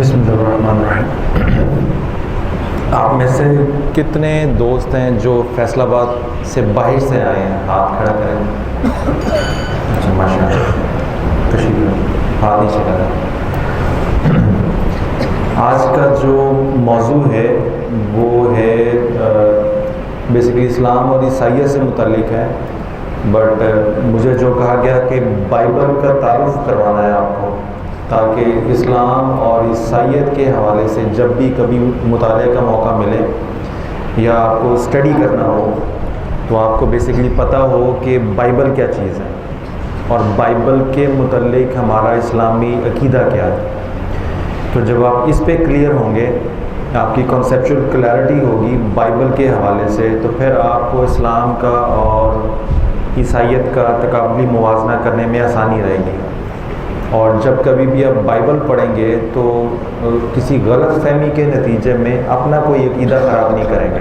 بسم اللہ الرحمن الرحیم۔ آپ میں سے کتنے دوست ہیں جو فیصل آباد سے باہر سے آئے ہیں؟ ہاتھ کھڑا کریں۔ اچھا ماشاء اللہ، تشریف ہاتھ نیچے کریں۔ آج کا جو موضوع ہے وہ ہے بیسیکلی اسلام اور عیسائیت سے متعلق ہے، بٹ مجھے جو کہا گیا کہ بائبل کا تعارف کروانا ہے آپ کو، تاکہ اسلام اور عیسائیت کے حوالے سے جب بھی کبھی مطالعے کا موقع ملے یا آپ کو اسٹڈی کرنا ہو تو آپ کو بیسیکلی پتہ ہو کہ بائبل کیا چیز ہے اور بائبل کے متعلق ہمارا اسلامی عقیدہ کیا ہے۔ تو جب آپ اس پہ کلیئر ہوں گے، آپ کی کنسیپچول کلیئرٹی ہوگی بائبل کے حوالے سے، تو پھر آپ کو اسلام کا اور عیسائیت کا تقابلی موازنہ کرنے میں آسانی رہے گی۔ اور جب کبھی بھی آپ بائبل پڑھیں گے تو کسی غلط فہمی کے نتیجے میں اپنا کوئی عقیدہ خراب نہیں کریں گے۔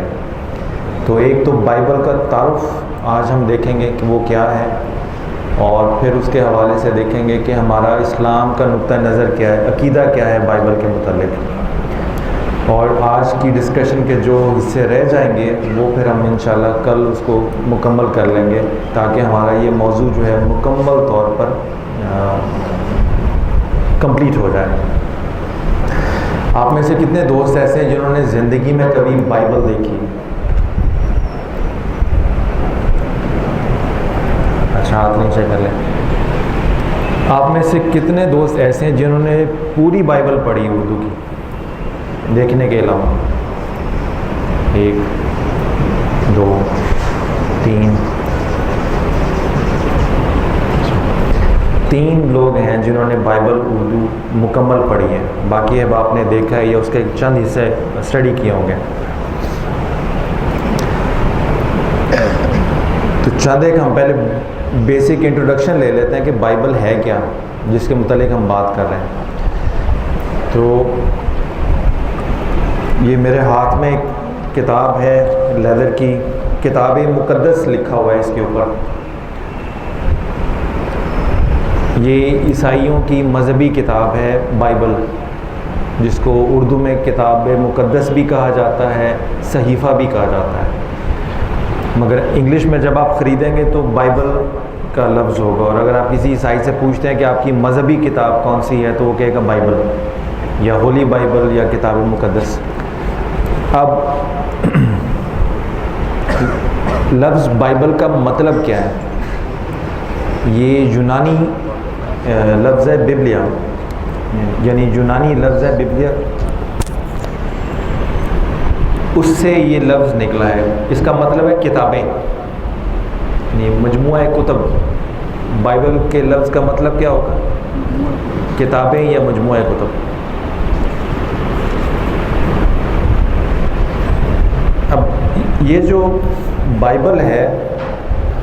تو ایک تو بائبل کا تعارف آج ہم دیکھیں گے کہ وہ کیا ہے، اور پھر اس کے حوالے سے دیکھیں گے کہ ہمارا اسلام کا نقطہ نظر کیا ہے، عقیدہ کیا ہے بائبل کے متعلق۔ اور آج کی ڈسکشن کے جو حصے رہ جائیں گے وہ پھر ہم انشاءاللہ کل اس کو مکمل کر لیں گے، تاکہ ہمارا یہ موضوع جو ہے مکمل طور پر کمپلیٹ ہو جائے۔ آپ میں سے کتنے دوست ایسے ہیں جنہوں نے زندگی میں کبھی بائبل دیکھی؟ اچھا ہاتھ نیچے کر لیں۔ آپ میں سے کتنے دوست ایسے ہیں جنہوں نے پوری بائبل پڑھی اردو کی دیکھنے کے علاوہ؟ 1 2 3 3 لوگ ہیں جنہوں نے بائبل اردو مکمل پڑھی ہے، باقی اب آپ نے دیکھا ہے یا اس کے چند حصے اسٹڈی کیے ہوں گے۔ تو چند ایک ہم پہلے بیسک انٹروڈکشن لے لیتے ہیں کہ بائبل ہے کیا، جس کے متعلق ہم بات کر رہے ہیں۔ تو یہ میرے ہاتھ میں ایک کتاب ہے لیدر کی، کتاب مقدس لکھا ہوا ہے اس کے اوپر۔ یہ عیسائیوں کی مذہبی کتاب ہے بائبل، جس کو اردو میں کتاب مقدس بھی کہا جاتا ہے، صحیفہ بھی کہا جاتا ہے، مگر انگلش میں جب آپ خریدیں گے تو بائبل کا لفظ ہوگا۔ اور اگر آپ کسی عیسائی سے پوچھتے ہیں کہ آپ کی مذہبی کتاب کون سی ہے تو وہ کہے گا بائبل، یا ہولی بائبل یا کتاب مقدس۔ اب لفظ بائبل کا مطلب کیا ہے؟ یہ یونانی لفظ ہے ببلیا، یعنی یونانی لفظ ہے ببلیا، اس سے یہ لفظ نکلا ہے۔ اس کا مطلب ہے کتابیں، یعنی مجموعہ کتب۔ بائبل کے لفظ کا مطلب کیا ہوگا؟ کتابیں یا مجموعہ کتب۔ اب یہ جو بائبل ہے،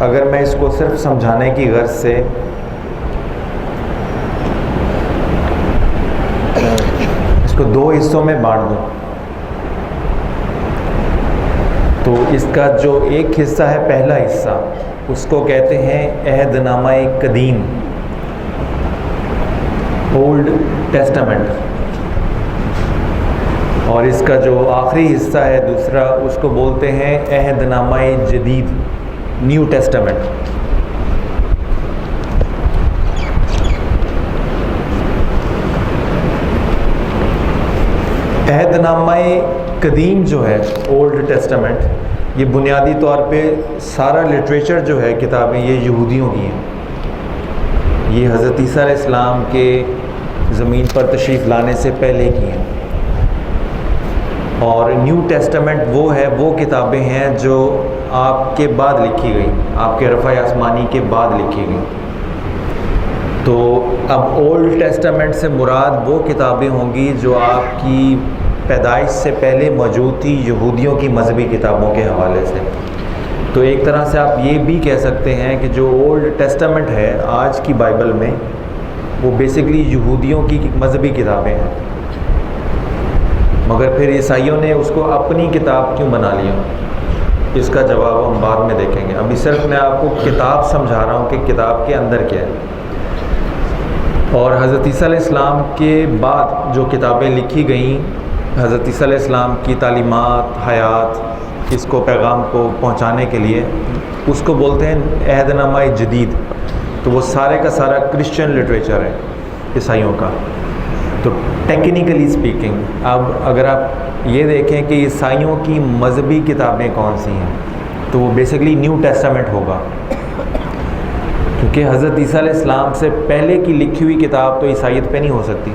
اگر میں اس کو صرف سمجھانے کی غرض سے اس کو 2 حصوں میں بانٹ دوں تو اس کا جو ایک حصہ ہے، پہلا حصہ، اس کو کہتے ہیں عہد نامہ قدیم، اولڈ ٹیسٹامنٹ، اور اس کا جو آخری حصہ ہے دوسرا، اس کو بولتے ہیں عہد نامہ جدید، نیو ٹیسٹامنٹ۔ عہد نامہ قدیم جو ہے، اولڈ ٹیسٹامنٹ، یہ بنیادی طور پہ سارا لٹریچر جو ہے، کتابیں، یہ یہودیوں کی ہیں۔ یہ حضرت عیسیٰ علیہ السلام کے زمین پر تشریف لانے سے پہلے کی ہیں۔ اور نیو ٹیسٹامنٹ وہ ہے، وہ کتابیں ہیں جو آپ کے بعد لکھی گئی، آپ کے رفع آسمانی کے بعد لکھی گئی۔ تو اب اولڈ ٹیسٹامنٹ سے مراد وہ کتابیں ہوں گی جو آپ کی پیدائش سے پہلے موجود تھی، یہودیوں کی مذہبی کتابوں کے حوالے سے۔ تو ایک طرح سے آپ یہ بھی کہہ سکتے ہیں کہ جو اولڈ ٹیسٹامنٹ ہے آج کی بائبل میں، وہ بیسیکلی یہودیوں کی مذہبی کتابیں ہیں، مگر پھر عیسائیوں نے اس کو اپنی کتاب کیوں بنا لیا، اس کا جواب ہم بعد میں دیکھیں گے۔ ابھی صرف میں آپ کو کتاب سمجھا رہا ہوں کہ کتاب کے اندر کیا ہے۔ اور حضرت عیسیٰ علیہ السلام کے بعد جو کتابیں لکھی گئیں حضرت عیسیٰ علیہ السلام کی تعلیمات، حیات، اس کو پیغام کو پہنچانے کے لیے، اس کو بولتے ہیں عہد نامہ جدید. تو وہ سارے کا سارا کرسچن لٹریچر ہے عیسائیوں کا. تو ٹیکنیکلی اسپیکنگ اب اگر آپ یہ دیکھیں کہ عیسائیوں کی مذہبی کتابیں کون سی ہیں تو وہ بیسیکلی نیو ٹیسٹامنٹ ہوگا، کیونکہ حضرت عیسیٰ علیہ السلام سے پہلے کی لکھی ہوئی کتاب تو عیسائیت پہ نہیں ہو سکتی.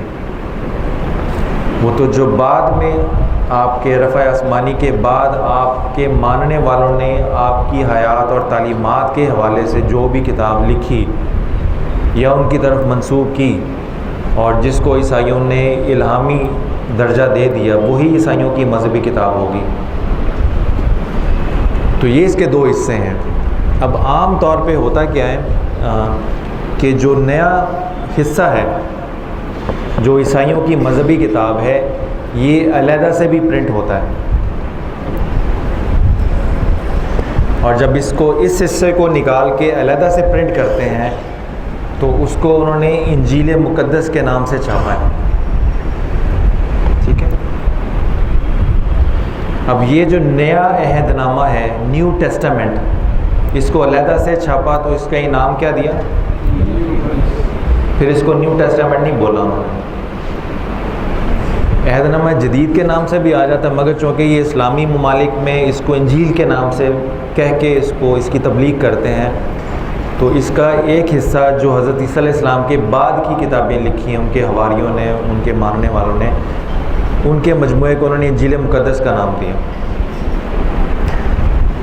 وہ تو جو بعد میں آپ کے رفع آسمانی کے بعد آپ کے ماننے والوں نے آپ کی حیات اور تعلیمات کے حوالے سے جو بھی کتاب لکھی یا ان کی طرف منسوب کی اور جس کو عیسائیوں نے الہامی درجہ دے دیا، وہی عیسائیوں کی مذہبی کتاب ہوگی. تو یہ اس کے دو حصے ہیں. اب عام طور پہ ہوتا کیا ہے کہ جو نیا حصہ ہے جو عیسائیوں کی مذہبی کتاب ہے، یہ علیحدہ سے بھی پرنٹ ہوتا ہے، اور جب اس حصے کو نکال کے علیحدہ سے پرنٹ کرتے ہیں تو اس کو انہوں نے انجیل مقدس کے نام سے چھاپا ہے. ٹھیک ہے. اب یہ جو نیا عہد نامہ ہے، نیو ٹیسٹامنٹ، اس کو علیحدہ سے چھاپا تو اس کا انعام کیا دیا؟ پھر اس کو نیو ٹیسٹامنٹ نہیں بولا انہوں نے. عہد نامہ جدید کے نام سے بھی آ جاتا ہے، مگر چونکہ یہ اسلامی ممالک میں اس کو انجیل کے نام سے کہہ کے اس کی تبلیغ کرتے ہیں، تو اس کا ایک حصہ جو حضرت عیسیٰ علیہ السلام کے بعد کی کتابیں لکھی ہیں ان کے حواریوں نے، ان کے ماننے والوں نے، ان کے مجموعے کو انہوں نے انجیل مقدس کا نام دیا.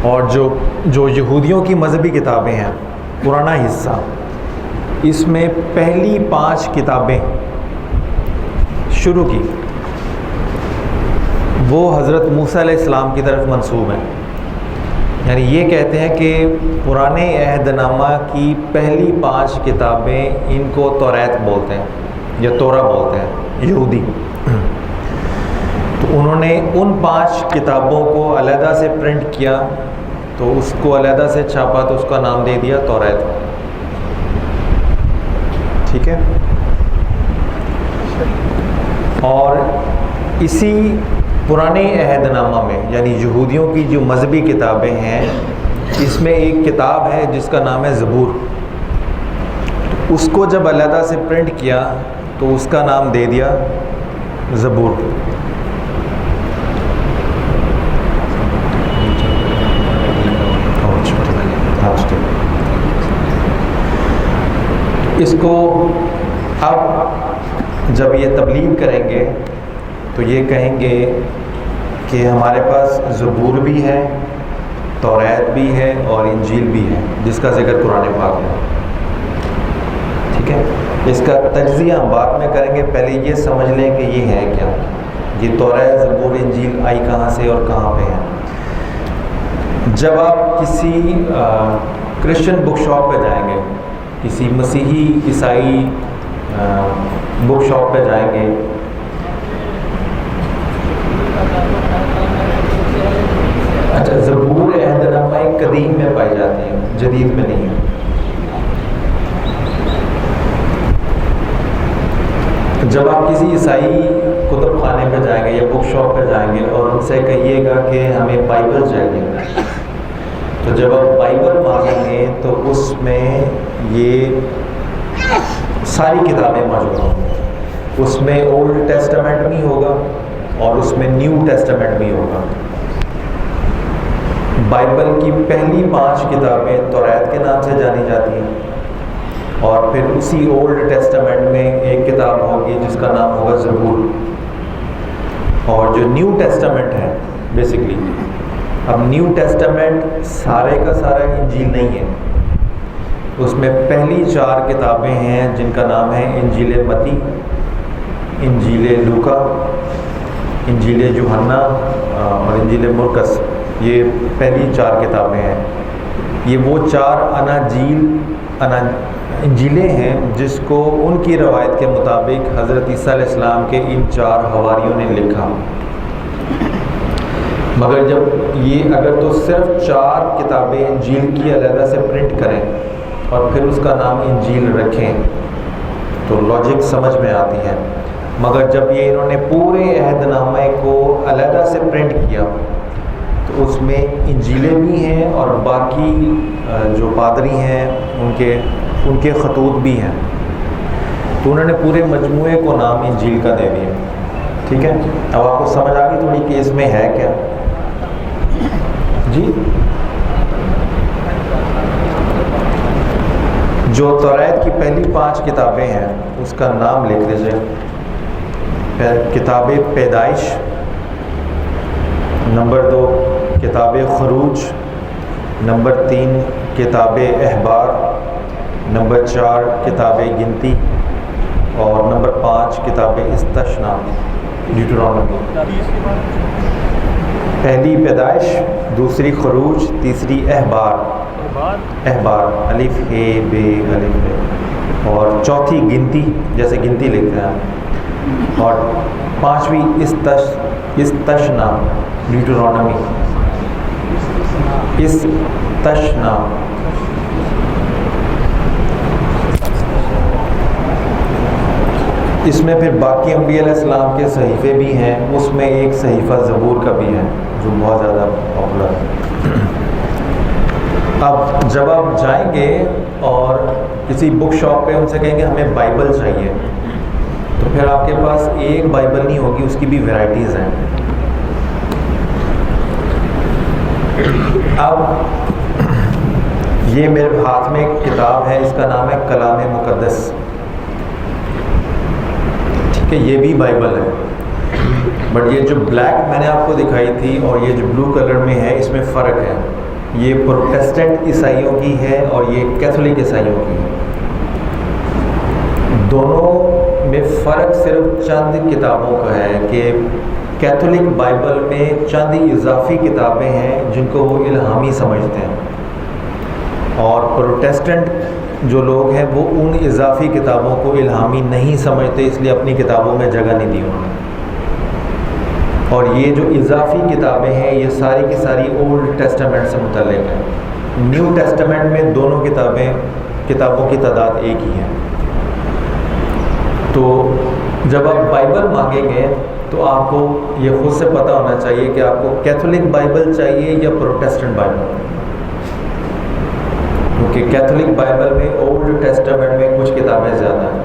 اور جو یہودیوں کی مذہبی کتابیں ہیں، پرانا حصہ، اس میں پہلی 5 کتابیں شروع کی وہ حضرت موسیٰ علیہ السلام کی طرف منسوب ہیں. یعنی یہ کہتے ہیں کہ پرانے عہد نامہ کی پہلی 5 کتابیں ان کو توریت بولتے ہیں یا تورا بولتے ہیں یہودی. تو انہوں نے ان 5 کتابوں کو علیحدہ سے پرنٹ کیا، تو اس کو علیحدہ سے چھاپا تو اس کا نام دے دیا توریت. ٹھیک ہے. اور اسی پرانے عہد نامہ میں، یعنی یہودیوں کی جو مذہبی کتابیں ہیں، اس میں ایک کتاب ہے جس کا نام ہے زبور. اس کو جب علیحدہ سے پرنٹ کیا تو اس کا نام دے دیا زبور. اس کو اب جب یہ تبلیغ کریں گے تو یہ کہیں گے کہ ہمارے پاس زبور بھی ہے، توریت بھی ہے اور انجیل بھی ہے، جس کا ذکر قرآن پاک میں. ٹھیک ہے. اس کا تجزیہ ہم بعد میں کریں گے، پہلے یہ سمجھ لیں کہ یہ ہے کیا. یہ توریت، زبور، انجیل آئی کہاں سے اور کہاں پہ ہے. جب آپ کسی کرسچن بک شاپ پہ جائیں گے، کسی مسیحی عیسائی بک شاپ پہ جائیں گے، اچھا زبور عہد نامہ قدیم میں پائی جاتی ہیں، جدید میں نہیں ہے. جب آپ کسی عیسائی کتب خانے پہ جائیں گے یا بک شاپ پہ جائیں گے اور ان سے کہیے گا کہ ہمیں بائبل چاہیے، تو جب آپ بائبل مانگیں گے تو اس میں یہ ساری کتابیں موجود ہوں گی. اس میں اولڈ ٹیسٹامنٹ بھی ہوگا اور اس میں نیو ٹیسٹامنٹ بھی ہوگا. بائبل کی پہلی 5 کتابیں توریت کے نام سے جانی جاتی ہیں، اور پھر اسی اولڈ ٹیسٹامنٹ میں ایک کتاب ہوگی جس کا نام ہوگا زبور. اور جو نیو ٹیسٹامنٹ ہے بیسیکلی، اب نیو ٹیسٹامنٹ سارے کا سارا انجیل نہیں ہے. اس میں پہلی 4 کتابیں ہیں جن کا نام ہے انجیل متی، انجیل لوکا، انجیل یوحنا اور انجیل مرقس. یہ پہلی 4 کتابیں ہیں. یہ وہ 4 انجیلیں ہیں جس کو ان کی روایت کے مطابق حضرت عیسیٰ علیہ السلام کے ان 4 حواریوں نے لکھا. مگر جب یہ اگر تو صرف 4 کتابیں انجیل کی علیحدہ سے پرنٹ کریں اور پھر اس کا نام انجیل رکھیں تو لاجک سمجھ میں آتی ہے. مگر جب یہ انہوں نے پورے عہد نامے کو علیحدہ سے پرنٹ کیا تو اس میں انجیلیں بھی ہیں اور باقی جو پادری ہیں ان کے خطوط بھی ہیں. تو انہوں نے پورے مجموعے کو نام انجیل کا دے دیا. ٹھیک ہے, اب آپ کو سمجھ آ گئی تھوڑی کہ اس میں ہے کیا. جی, جو توریت کی پہلی 5 کتابیں ہیں اس کا نام لکھ لیجیے. کتاب پیدائش, نمبر 2 کتاب خروج, نمبر 3 کتاب احبار, نمبر 4 کتاب گنتی, اور نمبر 5 کتاب استثنا ڈیوٹرانومی. پہلی پیدائش, دوسری خروج, تیسری احبار الف اے بے الف اے, اور چوتھی گنتی جیسے گنتی لکھتے ہیں, اور 5ویں استثنا ڈیوٹرانومی. استثنا اس میں پھر باقی انبیاء علیہ السلام کے صحیفے بھی ہیں. اس میں ایک صحیفہ زبور کا بھی ہے جو بہت زیادہ پاپولر ہے. اب جب آپ جائیں گے اور کسی بک شاپ پہ ان سے کہیں گے ہمیں بائبل چاہیے, تو پھر آپ کے پاس ایک بائبل نہیں ہوگی, اس کی بھی ویرائٹیز ہیں. اب یہ میرے ہاتھ میں ایک کتاب ہے, اس کا نام ہے کلام مقدس. ٹھیک ہے, یہ بھی بائبل ہے, بٹ یہ جو بلیک میں نے آپ کو دکھائی تھی اور یہ جو بلو کلر میں ہے اس میں فرق ہے. یہ پروٹیسٹنٹ عیسائیوں کی ہے اور یہ کیتھولک عیسائیوں کی ہے. دونوں میں فرق صرف چند کتابوں کا ہے کہ کیتھولک بائبل میں چند اضافی کتابیں ہیں جن کو وہ الہامی سمجھتے ہیں, اور پروٹیسٹنٹ جو لوگ ہیں وہ ان اضافی کتابوں کو الہامی نہیں سمجھتے, اس لیے اپنی کتابوں میں جگہ نہیں دی انہوں نے. اور یہ جو اضافی کتابیں ہیں یہ ساری کی ساری اولڈ ٹیسٹامنٹ سے متعلق ہیں. نیو ٹیسٹامنٹ میں دونوں کتابوں کی تعداد ایک ہی ہے. تو جب آپ بائبل مانگیں گے تو آپ کو یہ خود سے پتہ ہونا چاہیے کہ آپ کو کیتھولک بائبل چاہیے یا پروٹیسٹنٹ بائبل, کیونکہ کیتھولک بائبل میں اولڈ ٹیسٹامنٹ میں کچھ کتابیں زیادہ ہیں.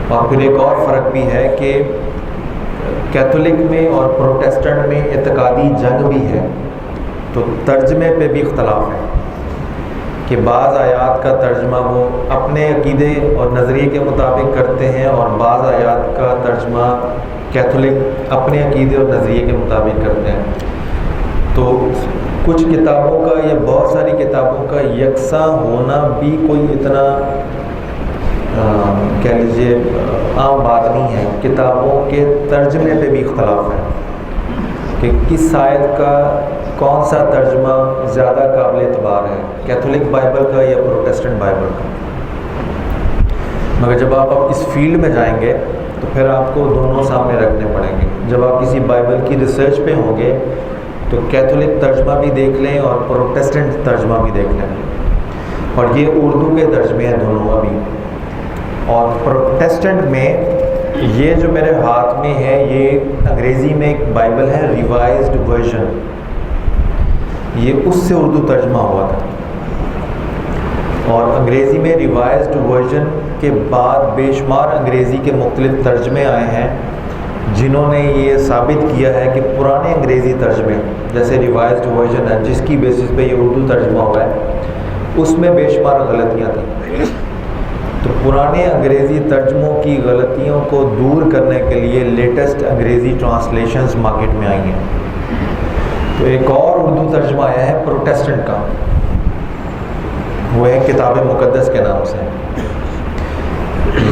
اور پھر ایک اور فرق بھی ہے کہ کیتھولک میں اور پروٹیسٹنٹ میں اعتقادی جنگ بھی ہے, تو ترجمے پہ بھی اختلاف ہے کہ بعض آیات کا ترجمہ وہ اپنے عقیدے اور نظریے کے مطابق کرتے ہیں اور بعض آیات کا ترجمہ کیتھولک اپنے عقیدے اور نظریے کے مطابق کرتے ہیں. تو کچھ کتابوں کا یا بہت ساری کتابوں کا یکساں ہونا بھی کوئی اتنا کہہ لیجیے عام بات نہیں ہے. کتابوں کے ترجمے پہ بھی اختلاف ہے کہ کس آیت کا کون سا ترجمہ زیادہ قابل اعتبار ہے, کیتھولک بائبل کا یا پروٹیسٹنٹ بائبل کا. مگر جب آپ اس فیلڈ میں جائیں گے تو پھر آپ کو دونوں سامنے رکھنے پڑیں گے. جب آپ کسی بائبل کی ریسرچ پہ ہوں گے تو کیتھولک ترجمہ بھی دیکھ لیں اور پروٹیسٹنٹ ترجمہ بھی دیکھ لیں, اور یہ اردو کے ترجمے ہیں دونوں ابھی. اور پروٹیسٹنٹ میں یہ جو میرے ہاتھ میں ہے یہ انگریزی میں ایک بائبل ہے ریوائزڈ ورژن, یہ اس سے اردو ترجمہ ہوا تھا. اور انگریزی میں ریوائزڈ ورژن کے بعد بے شمار انگریزی کے مختلف ترجمے آئے ہیں جنہوں نے یہ ثابت کیا ہے کہ پرانے انگریزی ترجمے جیسے ریوائزڈ ورژن ہے جس کی بیسس پہ یہ اردو ترجمہ ہوا ہے اس میں بے شمار غلطیاں تھیں. تو پرانے انگریزی ترجموں کی غلطیوں کو دور کرنے کے لیے لیٹسٹ انگریزی ٹرانسلیشنز مارکیٹ میں آئی ہیں. تو ایک اور اردو ترجمہ آیا ہے پروٹیسٹنٹ کا, وہ ہے کتاب مقدس کے نام سے.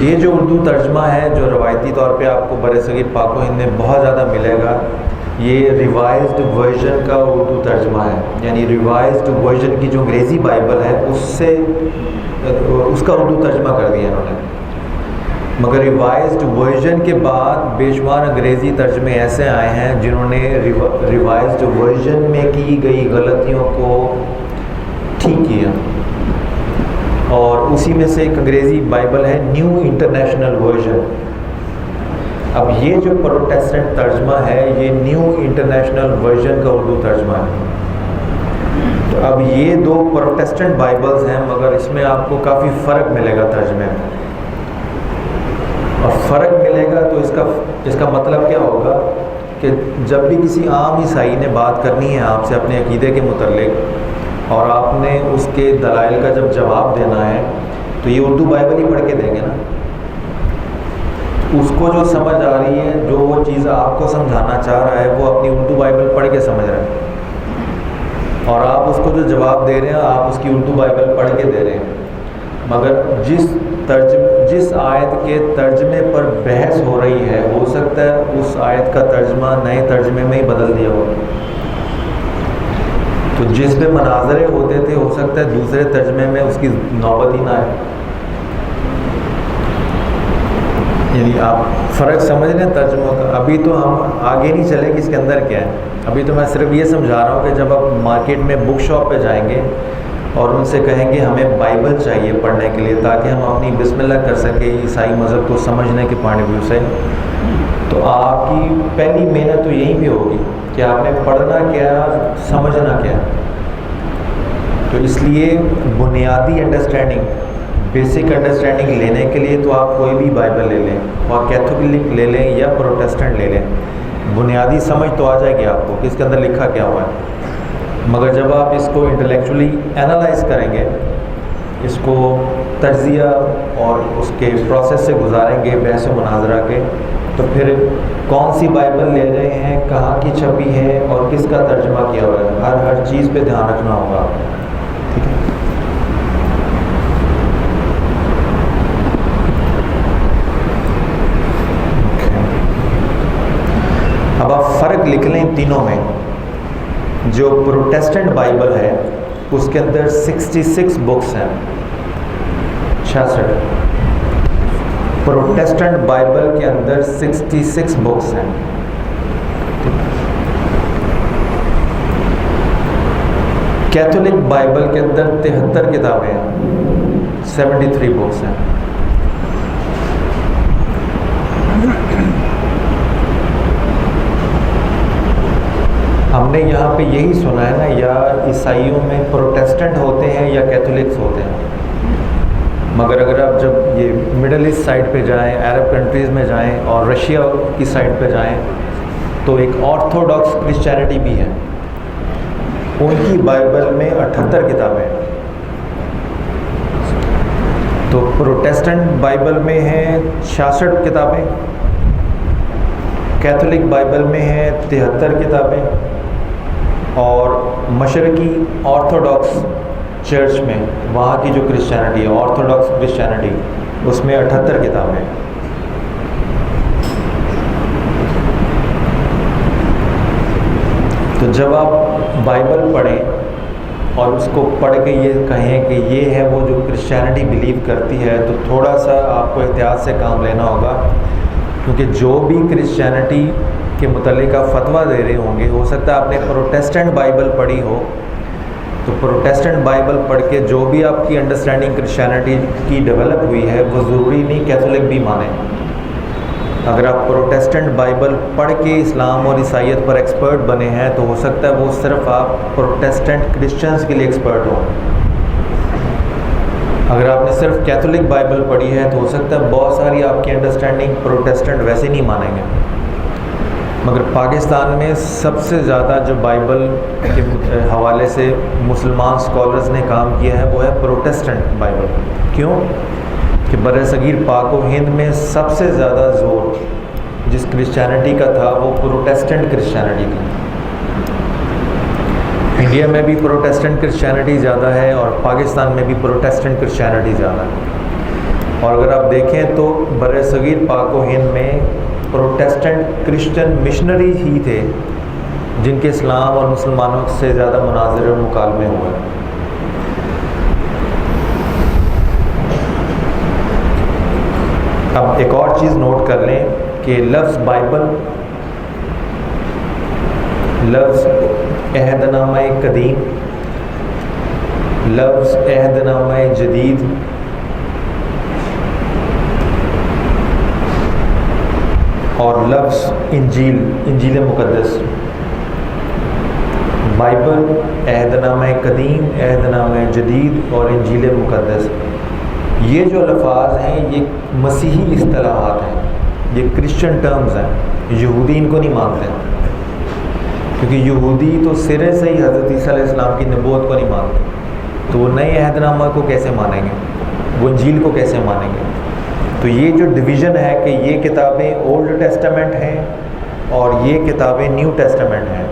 یہ جو اردو ترجمہ ہے جو روایتی طور پہ آپ کو برصغیر پاک و ہند میں بہت زیادہ ملے گا, یہ ریوائزڈ ورژن کا اردو ترجمہ ہے. یعنی ریوائزڈ ورژن کی جو انگریزی بائبل ہے اس کا اردو ترجمہ کر دیا انہوں نے. مگر ریوائزڈ ورژن کے بعد بے شمار انگریزی ترجمے ایسے آئے ہیں جنہوں نے ریوائزڈ ورژن میں کی گئی غلطیوں کو ٹھیک کیا. اور اسی میں سے ایک انگریزی بائبل ہے نیو انٹرنیشنل ورژن. اب یہ جو پروٹیسٹنٹ ترجمہ ہے یہ نیو انٹرنیشنل ورژن کا اردو ترجمہ ہے. تو اب یہ دو پروٹیسٹنٹ بائبلز ہیں مگر اس میں آپ کو کافی فرق ملے گا ترجمے میں. اور فرق ملے گا تو اس کا مطلب کیا ہوگا کہ جب بھی کسی عام عیسائی نے بات کرنی ہے آپ سے اپنے عقیدے کے متعلق اور آپ نے اس کے دلائل کا جب جواب دینا ہے تو یہ اردو بائبل ہی پڑھ کے دیں گے نا. اس کو جو سمجھ آ رہی ہے جو وہ چیز آپ کو سمجھانا چاہ رہا ہے وہ اپنی اردو بائبل پڑھ کے سمجھ رہا ہے اور آپ اس کو جو جواب دے رہے ہیں آپ اس کی اردو بائبل پڑھ کے دے رہے ہیں. مگر جس آیت کے ترجمے پر بحث ہو رہی ہے ہو سکتا ہے اس آیت کا ترجمہ نئے ترجمے میں ہی بدل دیا ہو. تو جس پہ مناظرے ہوتے تھے ہو سکتا ہے دوسرے ترجمے میں اس کی نوبت ہی نہ آئے. یعنی آپ فرق سمجھ لیں ترجموں کا. ابھی تو ہم آگے نہیں چلے کہ اس کے اندر کیا ہے. ابھی تو میں صرف یہ سمجھا رہا ہوں کہ جب آپ مارکیٹ میں بک شاپ پہ جائیں گے اور ان سے کہیں گے ہمیں بائبل چاہیے پڑھنے کے لیے تاکہ ہم اپنی بسم اللہ کر سکیں عیسائی مذہب کو سمجھنے کے پوائنٹ ویو سے, تو آپ کی پہلی محنت تو یہیں پہ ہوگی کہ آپ نے پڑھنا کیا سمجھنا کیا. تو اس لیے بنیادی انڈرسٹینڈنگ بیسک انڈرسٹینڈنگ لینے کے لیے تو آپ کوئی بھی بائبل لے لیں اور کیتھولک لے لیں یا پروٹیسٹنٹ لے لیں, بنیادی سمجھ تو آ جائے گی آپ کو کہ اس کے اندر لکھا کیا ہوا ہے. مگر جب آپ اس کو انٹلیکچولی اینالائز کریں گے, اس کو تجزیہ اور اس کے پروسیس سے گزاریں گے بحث و مناظرہ کے, تو پھر کون سی بائبل لے رہے ہیں, کہاں کی چھپی ہے اور کس کا ترجمہ کیا ہوا ہے, ہر چیز پہ دھیان رکھنا ہوگا. ٹھیک ہے. اب آپ فرق لکھ لیں تینوں میں. جو پروٹیسٹنٹ بائبل ہے اس کے اندر 66 بکس ہیں, 66. پروٹیسٹنٹ بائبل کے اندر 66 بکس ہیں. کیتھولک بائبل کے اندر 73 کتابیں ہیں, 73 بکس ہیں. ہم نے یہاں پہ یہی سنا ہے نا, یا عیسائیوں میں پروٹیسٹنٹ ہوتے ہیں یا کیتھولکس ہوتے ہیں. مگر اگر آپ جب یہ مڈل ایسٹ سائڈ پہ جائیں, عرب کنٹریز میں جائیں اور رشیا کی سائڈ پہ جائیں تو ایک آرتھوڈاکس کرسچینٹی بھی ہے. ان کی بائبل میں 78 کتابیں. تو پروٹیسٹنٹ بائبل میں ہیں 66 کتابیں, کیتھولک بائبل میں ہیں 73 کتابیں, اور مشرقی آرتھوڈاکس چرچ میں وہاں کی جو کرسچینٹی ہے آرتھوڈاکس کرسچینٹی اس میں 78 کتابیں. تو جب آپ بائبل پڑھیں اور اس کو پڑھ کے یہ کہیں کہ یہ ہے وہ جو کرسچینٹی بلیو کرتی ہے تو تھوڑا سا آپ کو احتیاط سے کام لینا ہوگا, کیونکہ جو بھی کرسچینٹی کے متعلق آپ فتویٰ دے رہے ہوں گے ہو سکتا ہے آپ نے پروٹیسٹنٹ بائبل پڑھی ہو, تو پروٹیسٹنٹ بائبل پڑھ کے جو بھی آپ کی انڈرسٹینڈنگ کرسچینٹی کی ڈیولپ ہوئی ہے وہ ضروری نہیں کیتھولک بھی مانیں. اگر آپ پروٹیسٹنٹ بائبل پڑھ کے اسلام اور عیسائیت پر ایکسپرٹ بنے ہیں تو ہو سکتا ہے وہ صرف آپ پروٹیسٹنٹ کرسچنس کے لیے ایکسپرٹ ہوں. اگر آپ نے صرف کیتھولک بائبل پڑھی ہے تو ہو سکتا ہے بہت ساری آپ کی انڈرسٹینڈنگ پروٹیسٹنٹ ویسے نہیں مانیں گے. مگر پاکستان میں سب سے زیادہ جو بائبل کے حوالے سے مسلمان اسکالرز نے کام کیا ہے وہ ہے پروٹیسٹنٹ بائبل. کیوں کہ بر صغیر پاک و ہند میں سب سے زیادہ زور جس کرسچینٹی کا تھا وہ پروٹیسٹنٹ کرسچینٹی کا. انڈیا میں بھی پروٹیسٹنٹ کرسچینٹی زیادہ ہے اور پاکستان میں بھی پروٹیسٹنٹ کرسچینٹی زیادہ ہے. اور اگر آپ دیکھیں تو بر صغیر پاک و ہند میں پروٹیسٹنٹ کرسچن مشنری ہی تھے جن کے اسلام اور مسلمانوں سے زیادہ مناظرے اور مکالمے ہوئے. اب ایک اور چیز نوٹ کر لیں کہ لفظ بائبل لفظ عہد نامہ قدیم لفظ عہد نامہ جدید اور لفظ انجیل مقدس، بائبل، عہد نامہ قدیم، عہد نامہ جدید اور انجیل مقدس، یہ جو الفاظ ہیں یہ مسیحی اصطلاحات ہیں، یہ کرسچن ٹرمز ہیں، یہودی ان کو نہیں مانتے، کیونکہ یہودی تو سرے سے ہی حضرت عیسیٰ علیہ السلام کی نبوت کو نہیں مانتے، تو وہ نئے عہد نامہ کو کیسے مانیں گے، وہ انجیل کو کیسے مانیں گے؟ تو یہ جو ڈویژن ہے کہ یہ کتابیں اولڈ ٹیسٹامنٹ ہیں اور یہ کتابیں نیو ٹیسٹامنٹ ہیں،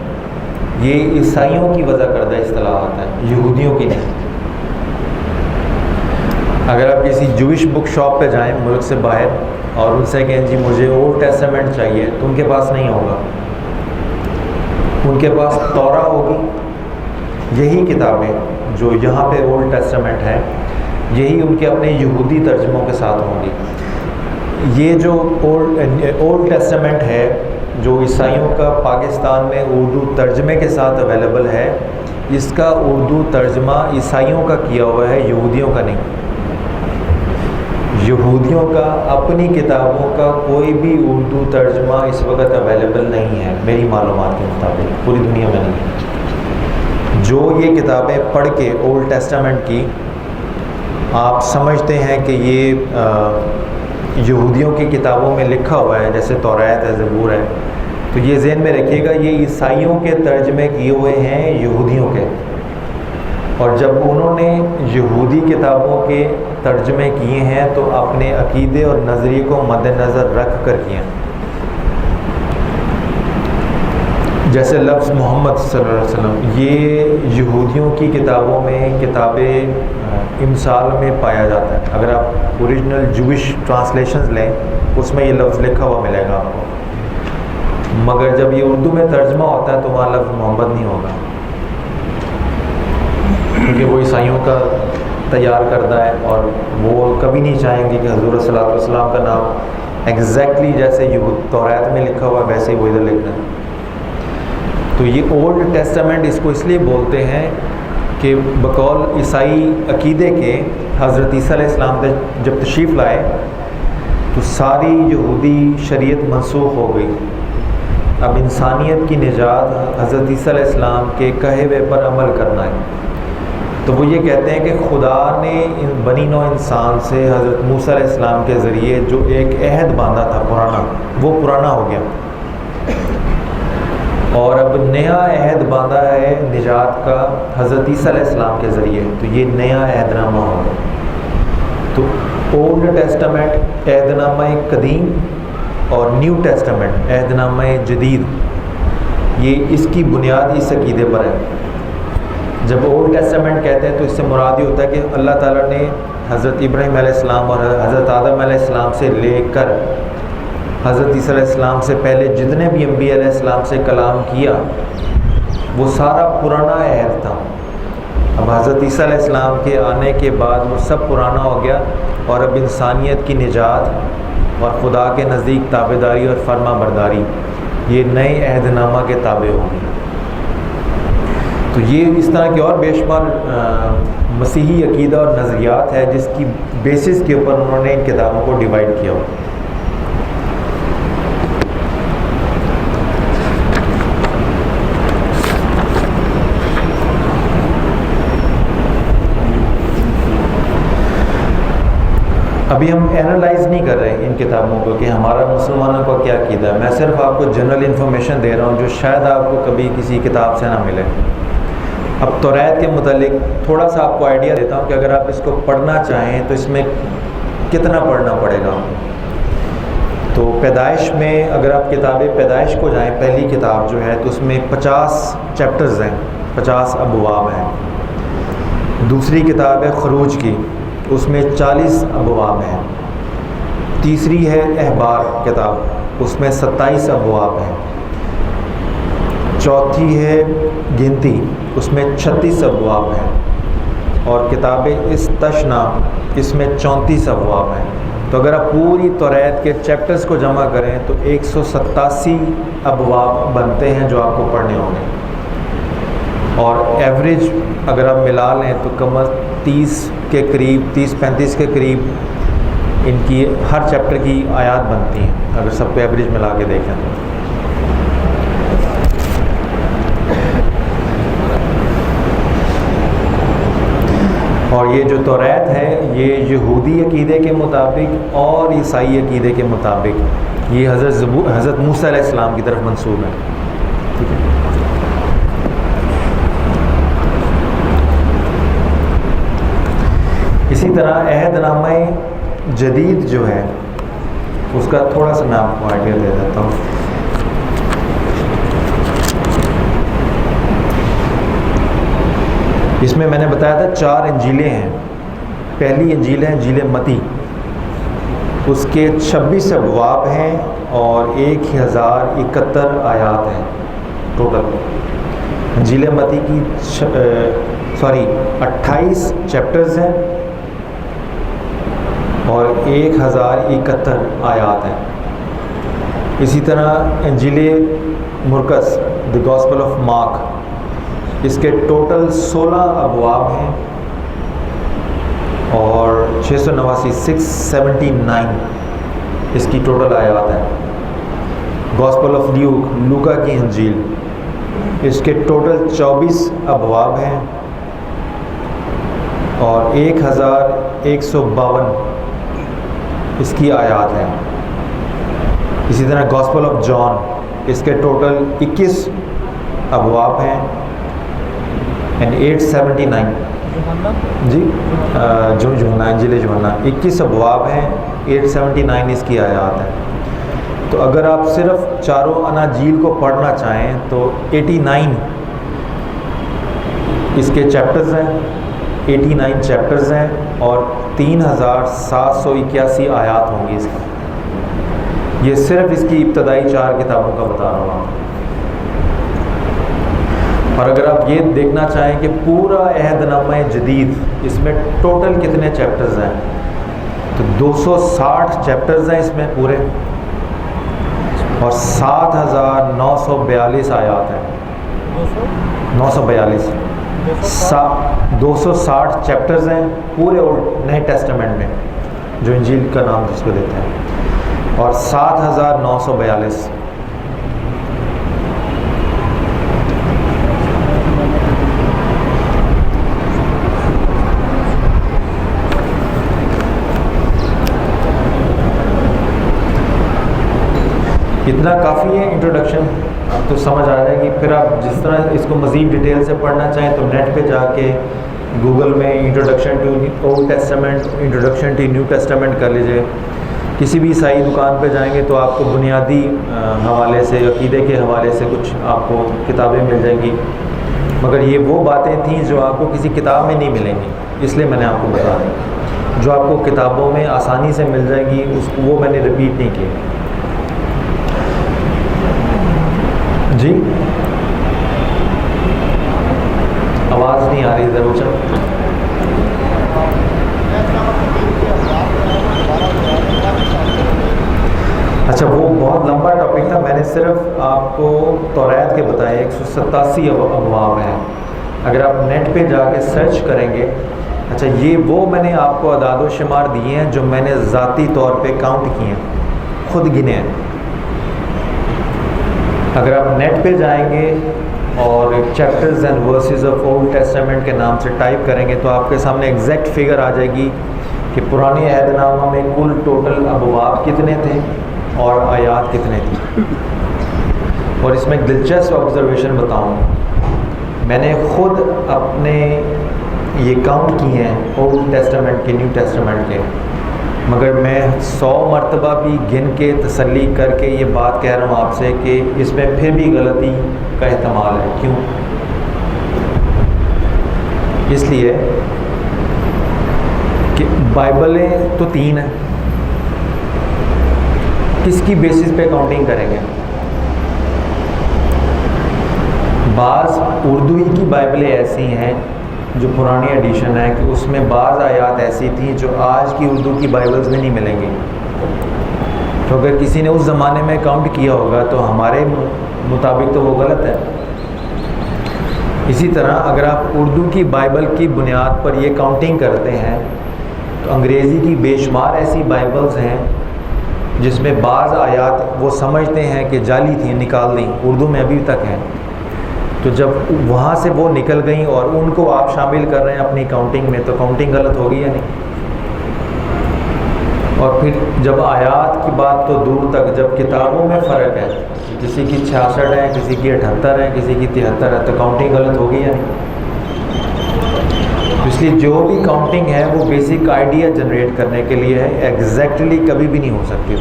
یہ عیسائیوں کی وضع کردہ اصطلاحات ہیں، یہودیوں کی نہیں۔ اگر آپ کسی جوش بک شاپ پہ جائیں ملک سے باہر اور ان سے کہیں جی مجھے اولڈ ٹیسٹامنٹ چاہیے، تو ان کے پاس نہیں ہوگا، ان کے پاس تورا ہوگی، یہی کتابیں جو یہاں پہ اولڈ ٹیسٹامنٹ ہیں یہی ان کے اپنے یہودی ترجموں کے ساتھ ہوں گی۔ یہ جو اولڈ ٹیسٹامنٹ ہے جو عیسائیوں کا پاکستان میں اردو ترجمے کے ساتھ اویلیبل ہے، اس کا اردو ترجمہ عیسائیوں کا کیا ہوا ہے، یہودیوں کا نہیں۔ یہودیوں کا اپنی کتابوں کا کوئی بھی اردو ترجمہ اس وقت اویلیبل نہیں ہے میری معلومات کے مطابق، پوری دنیا میں نہیں۔ جو یہ کتابیں پڑھ کے اولڈ ٹیسٹامنٹ کی آپ سمجھتے ہیں کہ یہ یہودیوں کی کتابوں میں لکھا ہوا ہے، جیسے توریت ہے، زبور ہے، تو یہ ذہن میں رکھیے گا یہ عیسائیوں کے ترجمے کیے ہوئے ہیں یہودیوں کے، اور جب انہوں نے یہودی کتابوں کے ترجمے کیے ہیں تو اپنے عقیدے اور نظریے کو مد نظر رکھ کر کیے ہیں۔ جیسے لفظ محمد صلی اللہ علیہ وسلم، یہ یہودیوں کی کتابوں میں کتاب امثال میں پایا جاتا ہے، اگر آپ اوریجنل جوش ٹرانسلیشنز لیں اس میں یہ لفظ لکھا ہوا ملے گا آپ کو، مگر جب یہ اردو میں ترجمہ ہوتا ہے تو وہاں لفظ محمد نہیں ہوگا، کیونکہ وہ عیسائیوں کا تیار کردہ ہے اور وہ کبھی نہیں چاہیں گے کہ حضور صلی اللہ علیہ وسلم کا نام ایگزیکٹلی جیسے توریت میں لکھا ہوا ہے ویسے ہی وہ ادھر لکھنا ہے۔ تو یہ اولڈ ٹیسٹامنٹ اس کو اس لیے بولتے ہیں کہ بقول عیسائی عقیدے کے حضرت عیسیٰ علیہ السلام جب تشریف لائے تو ساری یہودی شریعت منسوخ ہو گئی، اب انسانیت کی نجات حضرت عیسیٰ علیہ السلام کے کہے ہوئے پر عمل کرنا ہے۔ تو وہ یہ کہتے ہیں کہ خدا نے بنی نوع انسان سے حضرت موسیٰ علیہ السلام کے ذریعے جو ایک عہد باندھا تھا پرانا، وہ پرانا ہو گیا، اور اب نیا عہد باندھا ہے نجات کا حضرت عیسیٰ علیہ السلام کے ذریعے، تو یہ نیا عہد نامہ ہوگا۔ تو اولڈ ٹیسٹامنٹ عہد نامہ قدیم اور نیو ٹیسٹامنٹ عہد نامہ جدید، یہ اس کی بنیاد اس عقیدے پر ہے۔ جب اولڈ ٹیسٹامنٹ کہتے ہیں تو اس سے مراد یہ ہوتا ہے کہ اللہ تعالیٰ نے حضرت ابراہیم علیہ السلام اور حضرت آدم علیہ السلام سے لے کر حضرت عیسیٰ علیہ السلام سے پہلے جتنے بھی انبیاء علیہ السلام سے کلام کیا وہ سارا پرانا عہد تھا، اب حضرت عیسیٰ علیہ السلام کے آنے کے بعد وہ سب پرانا ہو گیا، اور اب انسانیت کی نجات اور خدا کے نزدیک تابعداری اور فرما برداری یہ نئے عہد نامہ کے تابع ہوگی۔ تو یہ اس طرح کے اور بے شمار مسیحی عقیدہ اور نظریات ہے جس کی بیسس کے اوپر انہوں نے ان کتابوں کو ڈیوائڈ کیا ہو۔ ابھی ہم اینالائز نہیں کر رہے ان کتابوں کو کہ ہمارا مسلمانوں کا کیا عقیدہ ہے، میں صرف آپ کو جنرل انفارمیشن دے رہا ہوں جو شاید آپ کو کبھی کسی کتاب سے نہ ملے۔ اب توریت کے متعلق تھوڑا سا آپ کو آئیڈیا دیتا ہوں کہ اگر آپ اس کو پڑھنا چاہیں تو اس میں کتنا پڑھنا پڑے گا۔ تو پیدائش میں اگر آپ کتاب پیدائش کو جائیں، پہلی کتاب جو ہے تو اس میں 50 چیپٹرز ہیں، 50 ابواب ہیں۔ دوسری کتاب ہے خروج کی، اس میں 40 ابواب ہیں۔ تیسری ہے احبار کتاب، اس میں 27 ابواب ہیں۔ چوتھی ہے گنتی، اس میں 36 ابواب ہیں، اور کتاب استثنا اس میں 34 ابواب ہیں۔ تو اگر آپ پوری توریت کے چیپٹرز کو جمع کریں تو 187 ابواب بنتے ہیں جو آپ کو پڑھنے ہوں گے۔ اور ایوریج اگر آپ ملا لیں تو کم از 30 کے قریب 30-35 کے قریب ان کی ہر چیپٹر کی آیات بنتی ہیں اگر سب کو ایوریج ملا کے دیکھیں تو. اور یہ جو توریت ہے یہ یہودی عقیدے کے مطابق اور عیسائی عقیدے کے مطابق یہ حضرت موسیٰ علیہ السلام کی طرف منسوب ہے. ٹھیک ہے. اسی طرح عہد نامہ جدید جو ہے اس کا تھوڑا سا میں آپ کو آئیڈیا دے دیتا ہوں. اس میں نے بتایا تھا 4 انجیلیں ہیں. پہلی انجیل ہے انجیل متی، اس کے 26 ابواب ہیں اور 1071 آیات ہیں ٹوٹل. انجیل متی کی 28 چیپٹرز ہیں اور 1071 آیات ہیں. اسی طرح انجیل مرقس دی گاسپل آف مارک، اس کے ٹوٹل 16 ابواب ہیں اور 679 اس کی ٹوٹل آیات ہیں. گاسپل آف لوکا کی انجیل، اس کے ٹوٹل 24 ابواب ہیں اور 1152 اس کی آیات ہیں. اسی طرح گاسپل آف جان، اس کے ٹوٹل 21 ابواب ہیں اینڈ 879 جی یوحنا انجیل یوحنا 21 ابواب ہیں، 879 اس کی آیات ہیں. تو اگر آپ صرف چاروں اناجیل کو پڑھنا چاہیں تو 89 اس کے چیپٹرز ہیں، 89 چیپٹرز ہیں اور 3781 آیات ہوں گی اس کی. یہ صرف اس کی ابتدائی 4 کتابوں کا بتا رہا ہوں. اور اگر آپ یہ دیکھنا چاہیں کہ پورا عہد نامہ جدید اس میں ٹوٹل کتنے چیپٹرز ہیں تو 260 چیپٹرز ہیں اس میں پورے اور 7942 آیات ہیں. 942 260 چیپٹرز ہیں پورے نئے ٹیسٹمنٹ میں جو انجیل کا نام جس کو دیتے ہیں اور 7942. اتنا کافی ہے انٹروڈکشن، تو سمجھ آ جائے گی. پھر آپ جس طرح اس کو مزید ڈیٹیل سے پڑھنا چاہیں تو نیٹ پہ جا کے گوگل میں introduction to Old Testament, introduction to New Testament کر لیجئے. کسی بھی عیسائی دکان پہ جائیں گے تو آپ کو بنیادی حوالے سے، عقیدے کے حوالے سے کچھ آپ کو کتابیں مل جائیں گی، مگر یہ وہ باتیں تھیں جو آپ کو کسی کتاب میں نہیں ملیں گی. اس لیے میں نے آپ کو بتا دیا جو آپ کو کتابوں میں آسانی سے مل جائیں گی وہ میں نے ریپیٹ نہیں کی. جی آواز نہیں آ رہی ضرور. اچھا وہ بہت لمبا ٹاپک تھا، میں نے صرف آپ کو توریت کے بتائے 187 ابواب ہیں. اگر آپ نیٹ پہ جا کے سرچ کریں گے، اچھا یہ وہ میں نے آپ کو اعداد و شمار دیے ہیں جو میں نے ذاتی طور پہ کاؤنٹ کیے ہیں، خود گنے ہیں. اگر آپ نیٹ پہ جائیں گے اور chapters and verses of Old Testament کے نام سے ٹائپ کریں گے تو آپ کے سامنے ایگزیکٹ فگر آ جائے گی کہ پرانے عہد نامہ میں کل ٹوٹل ابواب کتنے تھے اور آیات کتنے تھیں. اور اس میں ایک دلچسپ آبزرویشن بتاؤں، میں نے خود اپنے یہ کاؤنٹ کیے ہیں اولڈ ٹیسٹمنٹ کے، نیو ٹیسٹمنٹ کے، مگر میں 100 مرتبہ بھی گن کے تسلی کر کے یہ بات کہہ رہا ہوں آپ سے کہ اس میں پھر بھی غلطی کا احتمال ہے. کیوں؟ اس لیے کہ بائبلیں تو 3 ہیں، کس کی بیسس پہ کاؤنٹنگ کریں گے؟ بعض اردو ہی کی بائبلیں ایسی ہیں جو پرانی ایڈیشن ہے کہ اس میں بعض آیات ایسی تھیں جو آج کی اردو کی بائبلز میں نہیں ملیں گی. تو اگر کسی نے اس زمانے میں کاؤنٹ کیا ہوگا تو ہمارے مطابق تو وہ غلط ہے. اسی طرح اگر آپ اردو کی بائبل کی بنیاد پر یہ کاؤنٹنگ کرتے ہیں تو انگریزی کی بے شمار ایسی بائبلز ہیں جس میں بعض آیات وہ سمجھتے ہیں کہ جعلی تھیں، نکال دیں، اردو میں ابھی تک ہیں. تو جب وہاں سے وہ نکل گئیں اور ان کو آپ شامل کر رہے ہیں اپنی کاؤنٹنگ میں، تو کاؤنٹنگ غلط ہوگی یا نہیں؟ اور پھر جب آیات کی بات تو دور تک، جب کتابوں میں فرق ہے، کسی کی 66 ہے، کسی کی 78 ہے، کسی کی 73 ہے، تو کاؤنٹنگ غلط ہوگی یا نہیں؟ اس لیے جو بھی کاؤنٹنگ ہے وہ بیسک آئیڈیا جنریٹ کرنے کے لیے ہے، ایگزیکٹلی کبھی بھی نہیں ہو سکتی.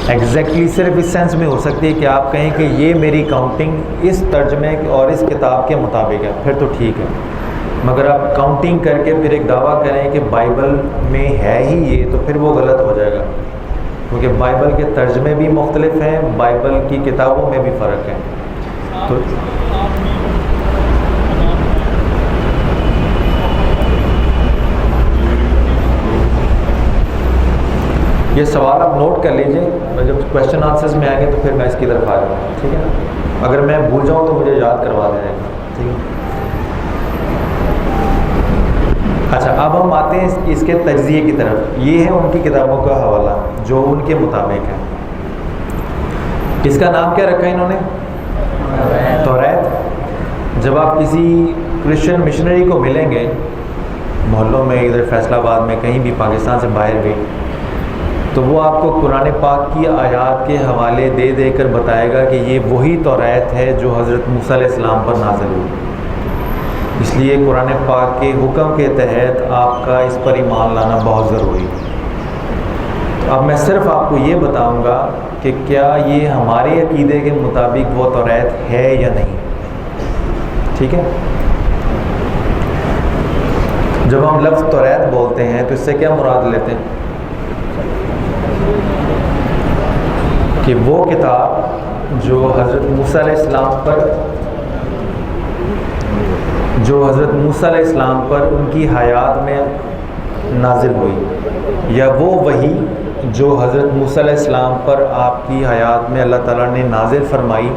ایگزیکٹلی صرف اس سینس میں ہو سکتی ہے کہ آپ کہیں کہ یہ میری کاؤنٹنگ اس ترجمے اور اس کتاب کے مطابق ہے، پھر تو ٹھیک ہے. مگر آپ کاؤنٹنگ کر کے پھر ایک دعویٰ کریں کہ بائبل میں ہے ہی یہ، تو پھر وہ غلط ہو جائے گا، کیونکہ بائبل کے ترجمے بھی مختلف ہیں، بائبل کی کتابوں میں بھی فرق ہے. تو یہ سوال آپ نوٹ کر لیجئے، جب کویشچن آنسرز میں آئیں گے تو پھر میں اس کی طرف آ جاؤں گا، ٹھیک ہے نا؟ اگر میں بھول جاؤں تو مجھے یاد کروا دینا، ٹھیک ہے؟ اچھا، اب ہم آتے ہیں اس کے تجزیے کی طرف. یہ ہے ان کی کتابوں کا حوالہ جو ان کے مطابق ہے. اس کا نام کیا رکھا ہے انہوں نے؟ توریت. جب آپ کسی کرسچن مشنری کو ملیں گے محلوں میں، ادھر فیصلہ آباد میں، کہیں بھی پاکستان سے باہر بھی، تو وہ آپ کو قرآن پاک کی آیات کے حوالے دے دے کر بتائے گا کہ یہ وہی توریت ہے جو حضرت موسیٰ علیہ السلام پر نازل ہوئی. اس لیے قرآن پاک کے حکم کے تحت آپ کا اس پر ایمان لانا بہت ضروری ہے. اب میں صرف آپ کو یہ بتاؤں گا کہ کیا یہ ہمارے عقیدے کے مطابق وہ توریت ہے یا نہیں، ٹھیک ہے؟ جب ہم لفظ توریت بولتے ہیں تو اس سے کیا مراد لیتے ہیں؟ کہ وہ کتاب جو حضرت موسیٰ علیہ السلام پر ان کی حیات میں نازل ہوئی، یا وہ وحی جو حضرت موسیٰ علیہ السلام پر آپ کی حیات میں اللہ تعالیٰ نے نازل فرمائی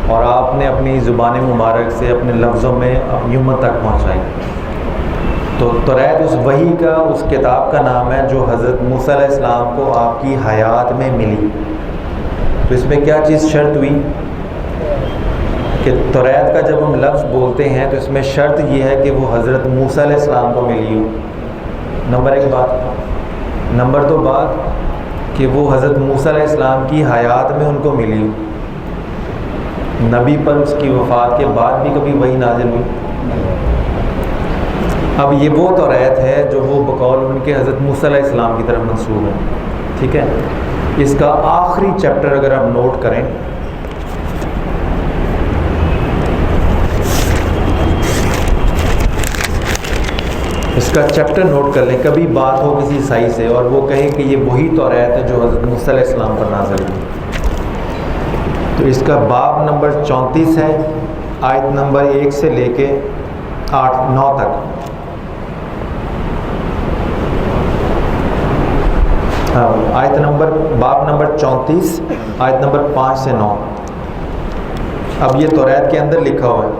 اور آپ نے اپنی زبان مبارک سے اپنے لفظوں میں اپنی امت تک پہنچائی. تو توریت اس وحی کا، اس کتاب کا نام ہے جو حضرت موسیٰ علیہ السلام کو آپ کی حیات میں ملی. تو اس میں کیا چیز شرط ہوئی کہ توریت کا جب ہم لفظ بولتے ہیں تو اس میں شرط یہ ہے کہ وہ حضرت موسیٰ علیہ السلام کو ملی ہو. نمبر 1 بات. نمبر 2 بات کہ وہ حضرت موسیٰ علیہ السلام کی حیات میں ان کو ملی ہو. نبی پر اس کی وفات کے بعد بھی کبھی وہی نازل ہوئی؟ اب یہ وہ توریت ہے جو وہ بقول ان کے حضرت موسیٰ علیہ السلام کی طرف منسوب ہے، ٹھیک ہے؟ اس کا آخری چیپٹر اگر آپ نوٹ کریں، اس کا چیپٹر نوٹ کر لیں. کبھی بات ہو کسی عیسائی سے اور وہ کہے کہ یہ وہی توریت ہے جو حضرت موسیٰ علیہ السلام پر نازل ہوئی، تو اس کا باب نمبر 34 ہے، آیت نمبر 1 سے لے کے 8-9 تک. باب نمبر 34 آیت نمبر 5 سے 9. اب یہ توریت کے اندر لکھا ہوا ہے: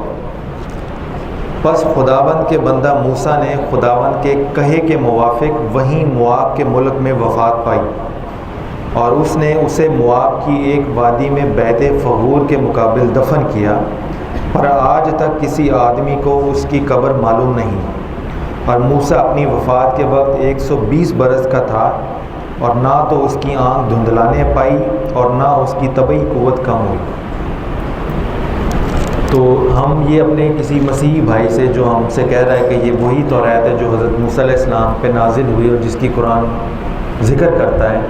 پس خداوند کے بندہ موسیٰ نے خداوند کے کہے کے موافق وہیں مواب کے ملک میں وفات پائی، اور اس نے اسے مواب کی ایک وادی میں بیت فغور کے مقابل دفن کیا، پر آج تک کسی آدمی کو اس کی قبر معلوم نہیں. اور موسیٰ اپنی وفات کے وقت 120 برس کا تھا، اور نہ تو اس کی آنکھ دھندلانے پائی اور نہ اس کی طبعی قوت کم ہوئی. تو ہم یہ اپنے کسی مسیحی بھائی سے جو ہم سے کہہ رہا ہے کہ یہ وہی توریت ہے جو حضرت موسیٰ علیہ السلام پہ نازل ہوئی اور جس کی قرآن ذکر کرتا ہے،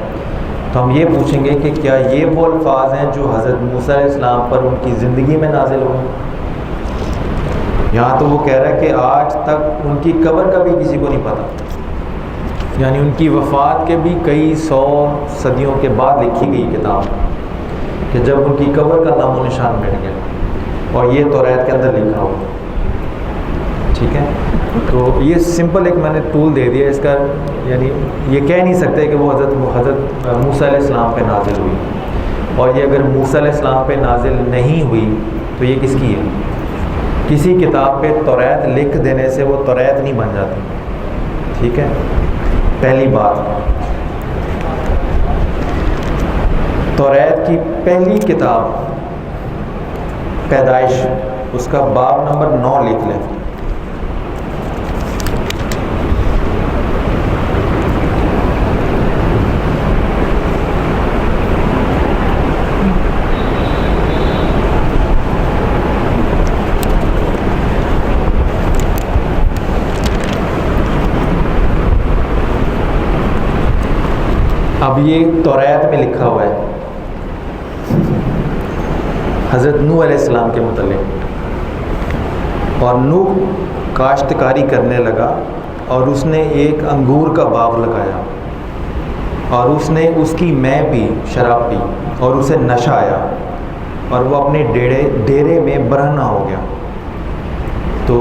تو ہم یہ پوچھیں گے کہ کیا یہ وہ الفاظ ہیں جو حضرت موسیٰ علیہ السلام پر ان کی زندگی میں نازل ہوئے؟ یہاں تو وہ کہہ رہا ہے کہ آج تک ان کی قبر کا بھی کسی کو نہیں پتہ، یعنی ان کی وفات کے بھی کئی 100 صدیوں کے بعد لکھی گئی کتاب کہ جب ان کی قبر کا نام و نشان مٹ گیا، اور یہ توریت کے اندر لکھا ہوا. ٹھیک ہے، تو یہ سمپل ایک میں نے ٹول دے دیا اس کا، یعنی یہ کہہ نہیں سکتے کہ وہ حضرت موسیٰ علیہ السلام پہ نازل ہوئی، اور یہ اگر موسیٰ علیہ السلام پہ نازل نہیں ہوئی تو یہ کس کی ہے؟ کسی کتاب پہ توریت لکھ دینے سے وہ توریت نہیں بن جاتی. ٹھیک ہے. پہلی بات، توریت کی پہلی کتاب پیدائش، اس کا باب نمبر 9 لکھ لیں. اب یہ توریت میں لکھا ہوا ہے حضرت نوح علیہ السلام کے متعلق. اور نوح کاشتکاری کرنے لگا اور اس نے ایک انگور کا باغ لگایا اور اس نے اس کی مے پی، شراب پی، اور اسے نشہ آیا اور وہ اپنے ڈیرے میں برہنہ ہو گیا. تو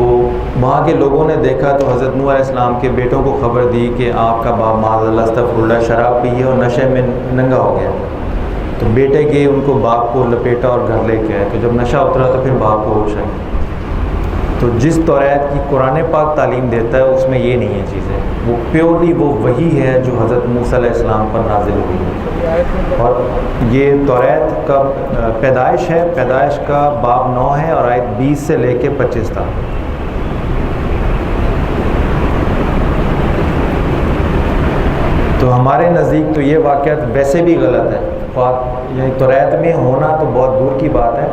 وہاں کے لوگوں نے دیکھا تو حضرت نوح علیہ السلام کے بیٹوں کو خبر دی کہ آپ کا باپ معاذ اللہ استغفر اللہ شراب پی ہے اور نشے میں ننگا ہو گیا. تو بیٹے گئے، ان کو باپ کو لپیٹا اور گھر لے کے آئے. تو جب نشہ اترا تو پھر باپ کو ہوش آئی. تو جس توریت کی قرآن پاک تعلیم دیتا ہے اس میں یہ نہیں ہے چیزیں، وہ پیورلی وہ وہی ہے جو حضرت موسیٰ علیہ السلام پر نازل ہوئی. اور یہ توریت کا پیدائش ہے، پیدائش کا باب 9 ہے اور آیت 20 سے لے کے 25 تک. تو ہمارے نزدیک تو یہ واقعات ویسے بھی غلط ہے. یعنی توریت میں ہونا تو بہت دور کی بات ہے،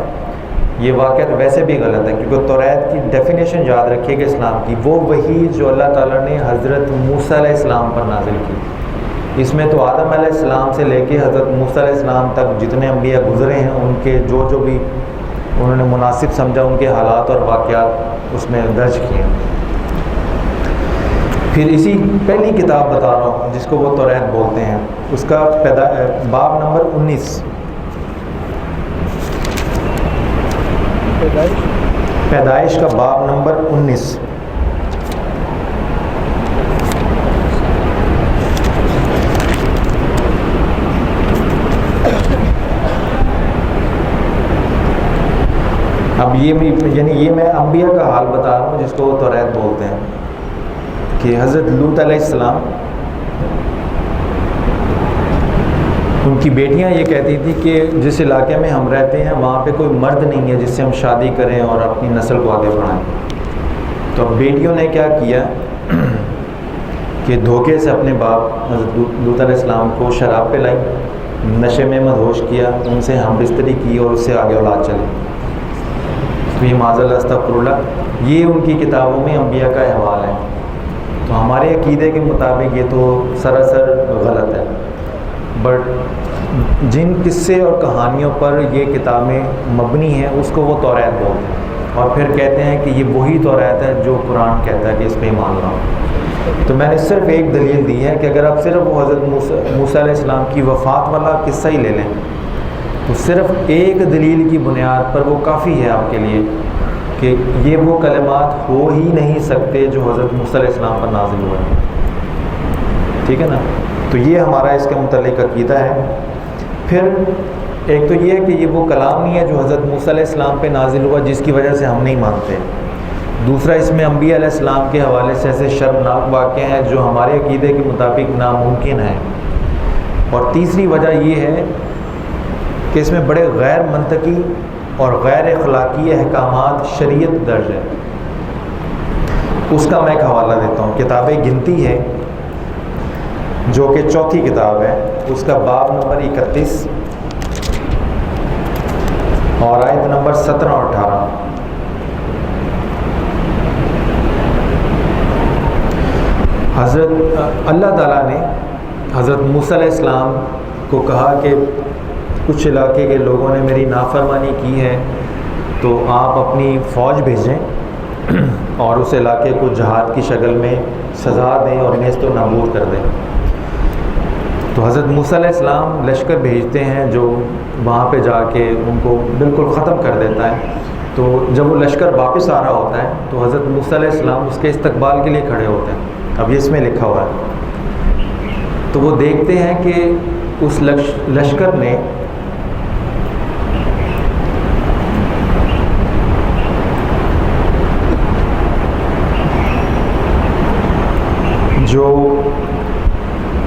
یہ واقعات ویسے بھی غلط ہے کیونکہ توریت کی ڈیفینیشن یاد رکھیے کہ اسلام کی وہ وہی جو اللہ تعالیٰ نے حضرت موسیٰ علیہ السلام پر نازل کی. اس میں تو آدم علیہ السلام سے لے کے حضرت موسیٰ علیہ السلام تک جتنے انبیاء گزرے ہیں ان کے جو بھی انہوں نے مناسب سمجھا ان کے حالات اور واقعات اس میں درج کیے ہیں. پھر اسی پہلی کتاب بتا رہا ہوں جس کو وہ توریت بولتے ہیں، اس کا باب نمبر 19، پیدائش کا باب نمبر 19. اب یہ میں انبیاء کا حال بتا رہا ہوں جس کو وہ توریت بولتے ہیں کہ حضرت لوط علیہ السلام، ان کی بیٹیاں یہ کہتی تھی کہ جس علاقے میں ہم رہتے ہیں وہاں پہ کوئی مرد نہیں ہے جس سے ہم شادی کریں اور اپنی نسل کو آگے بڑھائیں. تو بیٹیوں نے کیا کیا کہ دھوکے سے اپنے باپ حضرت لوط علیہ السلام کو شراب پلائی، نشے میں مدہوش کیا، ان سے ہم بستری کی اور اس سے آگے اولاد چلی. تو یہ معاذ اللہ استغفر اللہ، یہ ان کی کتابوں میں انبیاء کا احوال ہے. تو ہمارے عقیدے کے مطابق یہ تو سراسر غلط ہے. بٹ جن قصے اور کہانیوں پر یہ کتابیں مبنی ہیں اس کو وہ توریت بولتے ہیں اور پھر کہتے ہیں کہ یہ وہی توریت ہے جو قرآن کہتا ہے کہ اس پہ ایمان لاؤ. تو میں نے صرف ایک دلیل دی ہے کہ اگر آپ صرف وہ حضرت موسیٰ علیہ السلام کی وفات والا قصہ ہی لے لیں تو صرف ایک دلیل کی بنیاد پر وہ کافی ہے آپ کے لیے کہ یہ وہ کلمات ہو ہی نہیں سکتے جو حضرت موسیٰ علیہ السلام پر نازل ہوئے ہیں. ٹھیک ہے نا؟ تو یہ ہمارا اس کے متعلق عقیدہ ہے. پھر ایک تو یہ ہے کہ یہ وہ کلام نہیں ہے جو حضرت موسیٰ علیہ السلام پہ نازل ہوا جس کی وجہ سے ہم نہیں مانتے. دوسرا، اس میں انبیاء علیہ السلام کے حوالے سے ایسے شرمناک واقعے ہیں جو ہمارے عقیدے کے مطابق ناممکن ہیں. اور تیسری وجہ یہ ہے کہ اس میں بڑے غیر منطقی اور غیر اخلاقی احکامات شریعت درج ہے. اس کا میں ایک حوالہ دیتا ہوں. کتاب گنتی ہے جو کہ چوتھی کتاب ہے، اس کا باب نمبر 31 اور آیت نمبر 17 اور 18. حضرت اللہ تعالیٰ نے حضرت موسیٰ علیہ السلام کو کہا کہ کچھ علاقے کے لوگوں نے میری نافرمانی کی ہے تو آپ اپنی فوج بھیجیں اور اس علاقے کو جہاد کی شکل میں سزا دیں اور نیست و نابود کر دیں. تو حضرت موسیٰ علیہ السلام لشکر بھیجتے ہیں جو وہاں پہ جا کے ان کو بالکل ختم کر دیتا ہے. تو جب وہ لشکر واپس آ رہا ہوتا ہے تو حضرت موسیٰ علیہ السلام اس کے استقبال کے لیے کھڑے ہوتے ہیں. اب یہ اس میں لکھا ہوا ہے. تو وہ دیکھتے ہیں کہ اس لشکر نے جو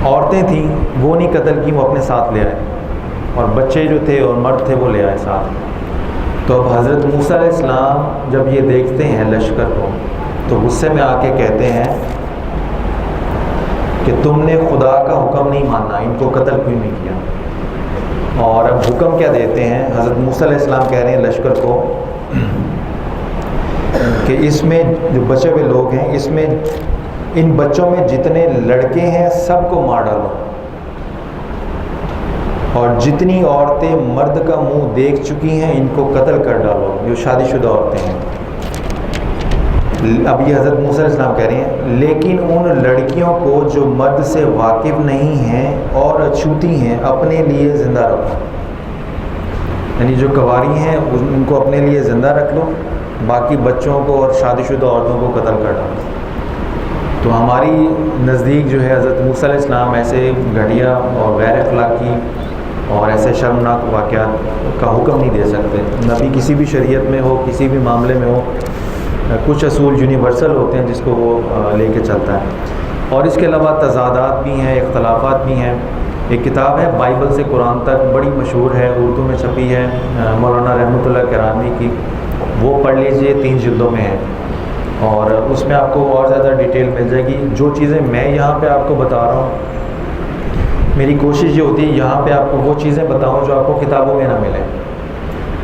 عورتیں تھیں وہ نہیں قتل کی، وہ اپنے ساتھ لے آئے، اور بچے جو تھے اور مرد تھے وہ لے آئے ساتھ۔ تو اب حضرت موسیٰ علیہ السلام جب یہ دیکھتے ہیں لشکر کو تو غصے میں آ کے کہتے ہیں کہ تم نے خدا کا حکم نہیں مانا، ان کو قتل کیوں نہیں کیا؟ اور اب حکم کیا دیتے ہیں؟ حضرت موسیٰ علیہ السلام کہہ رہے ہیں لشکر کو کہ اس میں جو بچے ہوئے لوگ ہیں، اس میں ان بچوں میں جتنے لڑکے ہیں سب کو مار ڈالو، اور جتنی عورتیں مرد کا منہ دیکھ چکی ہیں ان کو قتل کر ڈالو، جو شادی شدہ عورتیں ہیں۔ اب یہ حضرت موسیٰ علیہ السلام کہہ رہے ہیں لیکن ان لڑکیوں کو جو مرد سے واقف نہیں ہیں اور اچھوتی ہیں اپنے لیے زندہ رکھو، یعنی جو کنواری ہیں ان کو اپنے لیے زندہ رکھ لو، باقی بچوں کو اور شادی شدہ عورتوں کو قتل کر ڈالو۔ تو ہماری نزدیک جو ہے حضرت موسیٰ علیہ السلام ایسے گھٹیا اور غیر اخلاقی اور ایسے شرمناک واقعات کا حکم نہیں دے سکتے۔ نبی کسی بھی شریعت میں ہو، کسی بھی معاملے میں ہو، کچھ اصول یونیورسل ہوتے ہیں جس کو وہ لے کے چلتا ہے، اور اس کے علاوہ تضادات بھی ہیں، اختلافات بھی ہیں۔ ایک کتاب ہے بائبل سے قرآن تک، بڑی مشہور ہے، اردو میں چھپی ہے، مولانا رحمۃ اللہ کرانی کی، وہ پڑھ لیجئے، 3 جلدوں میں ہے، اور اس میں آپ کو اور زیادہ ڈیٹیل مل جائے گی۔ جو چیزیں میں یہاں پہ آپ کو بتا رہا ہوں، میری کوشش یہ ہوتی ہے یہاں پہ آپ کو وہ چیزیں بتاؤں جو آپ کو کتابوں میں نہ ملیں،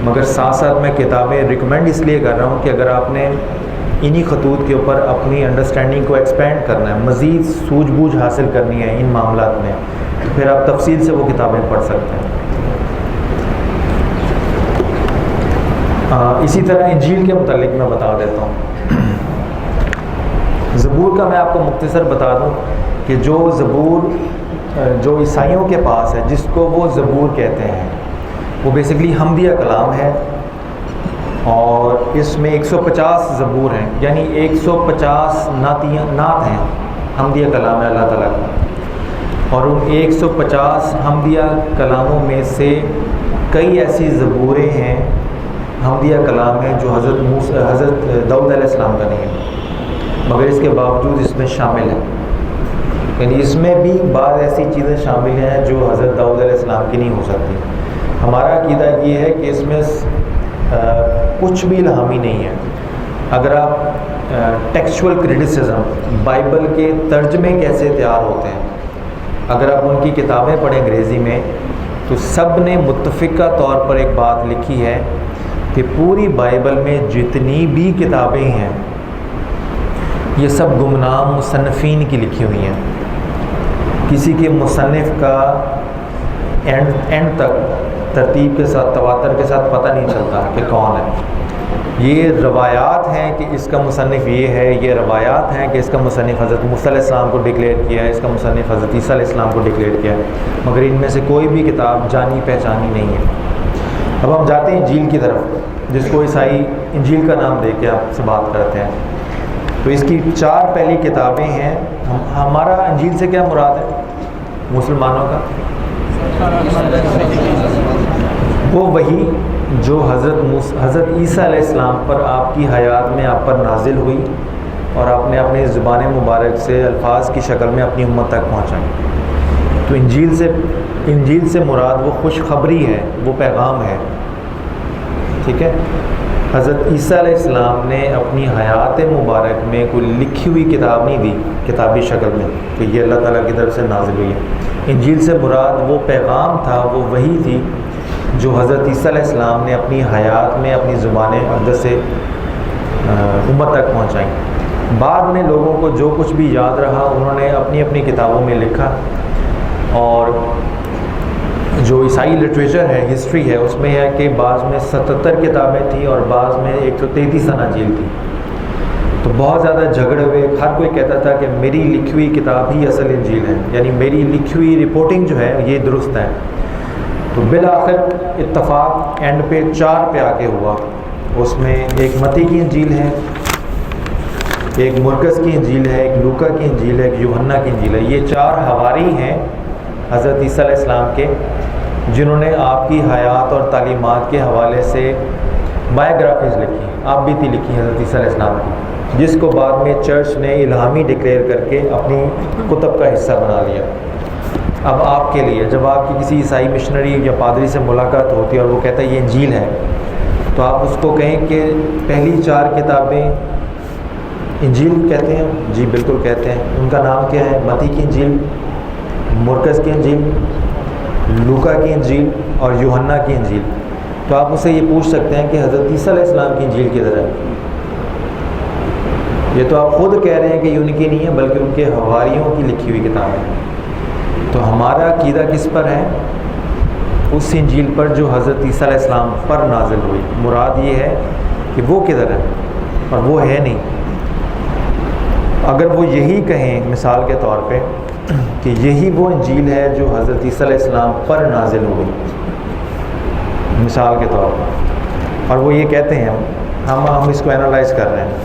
مگر ساتھ ساتھ میں کتابیں ریکمینڈ اس لیے کر رہا ہوں کہ اگر آپ نے انہی خطوط کے اوپر اپنی انڈرسٹینڈنگ کو ایکسپینڈ کرنا ہے، مزید سوجھ بوجھ حاصل کرنی ہے ان معاملات میں، تو پھر آپ تفصیل سے وہ کتابیں پڑھ سکتے ہیں۔ اسی طرح انجیل کے متعلق میں بتا دیتا ہوں۔ زبور کا میں آپ کو مختصر بتا دوں کہ جو زبور جو عیسائیوں کے پاس ہے، جس کو وہ زبور کہتے ہیں، وہ بیسکلی حمدیہ کلام ہے، اور اس میں 150 زبور ہیں، یعنی 150 نعت ہیں، حمدیہ کلام ہے اللہ تعالیٰ کا، اور ان 150 حمدیہ کلاموں میں سے کئی ایسی زبوریں ہیں، حمدیہ کلام ہیں جو حضرت داؤد علیہ السلام کا نہیں ہے، مگر اس کے باوجود اس میں شامل ہے، یعنی اس میں بھی بعض ایسی چیزیں شامل ہیں جو حضرت داؤد علیہ السلام کی نہیں ہو سکتی۔ ہمارا عقیدہ یہ ہے کہ اس میں کچھ بھی الہامی نہیں ہے۔ اگر آپ ٹیکسچول کرٹیسزم، بائبل کے ترجمے کیسے تیار ہوتے ہیں، اگر آپ ان کی کتابیں پڑھیں انگریزی میں، تو سب نے متفقہ طور پر ایک بات لکھی ہے کہ پوری بائبل میں جتنی بھی کتابیں ہیں یہ سب گمنام مصنفین کی لکھی ہوئی ہیں، کسی کے مصنف کا اینڈ تک ترتیب کے ساتھ، تواتر کے ساتھ پتہ نہیں چلتا کہ کون ہے۔ یہ روایات ہیں کہ اس کا مصنف یہ ہے، یہ روایات ہیں کہ اس کا مصنف حضرت موسیٰ علیہ السلام کو ڈکلیئر کیا ہے، اس کا مصنف حضرت عیسیٰ علیہ السلام کو ڈکلیئر کیا ہے، مگر ان میں سے کوئی بھی کتاب جانی پہچانی نہیں ہے۔ اب ہم جاتے ہیں انجیل کی طرف، جس کو عیسائی انجیل کا نام دے کے آپ سے بات کرتے ہیں۔ تو اس کی 4 پہلی کتابیں ہیں۔ ہمارا انجیل سے کیا مراد ہے مسلمانوں کا؟ وہ وہی جو حضرت عیسیٰ علیہ السلام پر آپ کی حیات میں آپ پر نازل ہوئی، اور آپ نے اپنی زبان مبارک سے الفاظ کی شکل میں اپنی امت تک پہنچائی۔ تو انجیل سے مراد وہ خوشخبری ہے، وہ پیغام ہے، ٹھیک ہے۔ حضرت عیسیٰ علیہ السلام نے اپنی حیات مبارک میں کوئی لکھی ہوئی کتاب نہیں دی کتابی شکل میں کہ یہ اللہ تعالیٰ کی طرف سے نازل ہوئی ہے۔ انجیل سے مراد وہ پیغام تھا، وہ وحی تھی جو حضرت عیسیٰ علیہ السلام نے اپنی حیات میں اپنی زبان اقدس سے امت تک پہنچائی۔ بعد میں لوگوں کو جو کچھ بھی یاد رہا انہوں نے اپنی اپنی کتابوں میں لکھا، اور جو عیسائی لٹریچر ہے، ہسٹری ہے، اس میں ہے کہ بعض میں 77 کتابیں تھیں اور بعض میں 133 اناجیل تھی۔ تو بہت زیادہ جھگڑے ہوئے، ہر کوئی کہتا تھا کہ میری لکھی ہوئی کتاب ہی اصل انجیل ہے، یعنی میری لکھی ہوئی رپورٹنگ جو ہے یہ درست ہے۔ تو بالآخر اتفاق اینڈ پہ 4 پہ آ کے ہوا۔ اس میں ایک متی کی انجیل ہے، ایک مرکز کی انجیل ہے، ایک لوکا کی انجیل ہے، ایک یوحنا کی انجیل ہے۔ یہ 4 حواری ہیں حضرت عیسیٰ علیہ السلام کے، جنہوں نے آپ کی حیات اور تعلیمات کے حوالے سے بایوگرافیز لکھی، آپ بھی تھی لکھی حضرت عیسیٰ علیہ السلام کی۔ جس کو بعد میں چرچ نے الہامی ڈکلیئر کر کے اپنی کتب کا حصہ بنا لیا۔ اب آپ کے لیے جب آپ کی کسی عیسائی مشنری یا پادری سے ملاقات ہوتی ہے اور وہ کہتا ہے یہ انجیل ہے، تو آپ اس کو کہیں کہ پہلی 4 کتابیں انجیل کہتے ہیں؟ جی بالکل کہتے ہیں۔ ان کا نام کیا ہے؟ متی کی انجیل، مرکز کی انجیل، لوکا کی انجیل اور یوحنا کی انجیل۔ تو آپ اسے یہ پوچھ سکتے ہیں کہ حضرت عیسیٰ علیہ السلام کی انجیل کدھر ہے؟ یہ تو آپ خود کہہ رہے ہیں کہ ان کی نہیں ہے بلکہ ان کے حواریوں کی لکھی ہوئی کتاب ہے۔ تو ہمارا عقیدہ کس پر ہے؟ اس انجیل پر جو حضرت عیسیٰ علیہ السلام پر نازل ہوئی۔ مراد یہ ہے کہ وہ کدھر ہے، اور وہ ہے نہیں۔ اگر وہ یہی کہیں مثال کے طور پہ کہ یہی وہ انجیل ہے جو حضرت عیسیٰ علیہ السلام پر نازل ہوئی، مثال کے طور پر، اور وہ یہ کہتے ہیں، ہم اس کو انالائز کر رہے ہیں،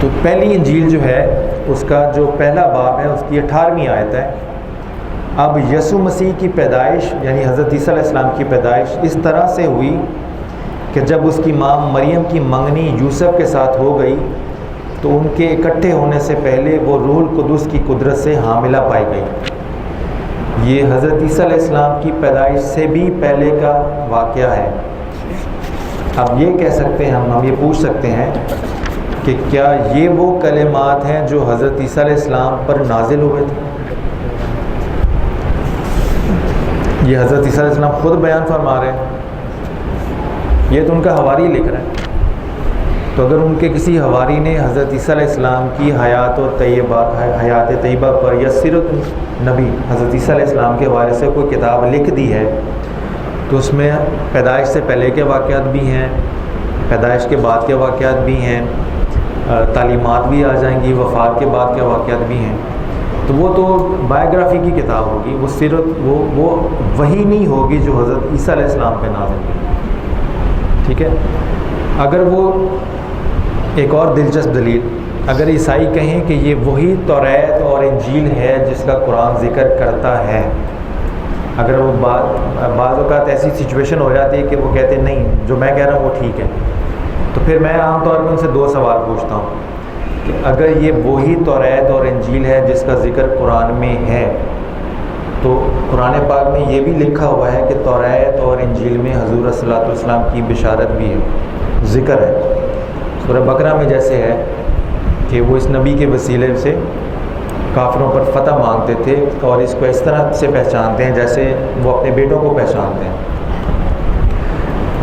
تو پہلی انجیل جو ہے اس کا جو پہلا باب ہے اس کی 18ویں آیت ہے، اب یسوع مسیح کی پیدائش یعنی حضرت عیسیٰ علیہ السلام کی پیدائش اس طرح سے ہوئی کہ جب اس کی ماں مریم کی منگنی یوسف کے ساتھ ہو گئی تو ان کے اکٹھے ہونے سے پہلے وہ روح القدس کی قدرت سے حاملہ پائی گئی۔ یہ حضرت عیسیٰ علیہ السلام کی پیدائش سے بھی پہلے کا واقعہ ہے۔ اب یہ کہہ سکتے ہیں ہم یہ پوچھ سکتے ہیں کہ کیا یہ وہ کلمات ہیں جو حضرت عیسیٰ علیہ السلام پر نازل ہوئے تھے؟ یہ حضرت عیسیٰ علیہ السلام خود بیان فرما رہے ہیں، یہ تو ان کا حواری لکھ رہے ہیں۔ تو اگر ان کے کسی حواری نے حضرت عیسیٰ علیہ السلام کی حیات طیبہ پر یا سیرت نبی حضرت عیسیٰ علیہ السلام کے حوالے سے کوئی کتاب لکھ دی ہے تو اس میں پیدائش سے پہلے کے واقعات بھی ہیں، پیدائش کے بعد کے واقعات بھی ہیں، تعلیمات بھی آ جائیں گی، وفات کے بعد کے واقعات بھی ہیں، تو وہ تو بایوگرافی کی کتاب ہوگی، وہ سیرت وہ وہی نہیں ہوگی جو حضرت عیسیٰ علیہ السلام پہ نازل ہوئی۔ ٹھیک ہے، اگر وہ ایک اور دلچسپ دلیل، اگر عیسائی کہیں کہ یہ وہی توریت اور انجیل ہے جس کا قرآن ذکر کرتا ہے، اگر وہ بعض اوقات ایسی سچویشن ہو جاتی ہے کہ وہ کہتے ہیں نہیں جو میں کہہ رہا ہوں وہ ٹھیک ہے، تو پھر میں عام طور پہ ان سے 2 سوال پوچھتا ہوں کہ اگر یہ وہی توریت اور انجیل ہے جس کا ذکر قرآن میں ہے، تو قرآن پاک میں یہ بھی لکھا ہوا ہے کہ توریت اور انجیل میں حضور صلی اللہ علیہ وسلم کی بشارت بھی ہے، ذکر ہے۔ سورہ بقرہ میں جیسے ہے کہ وہ اس نبی کے وسیلے سے کافروں پر فتح مانگتے تھے، اور اس کو اس طرح سے پہچانتے ہیں جیسے وہ اپنے بیٹوں کو پہچانتے ہیں،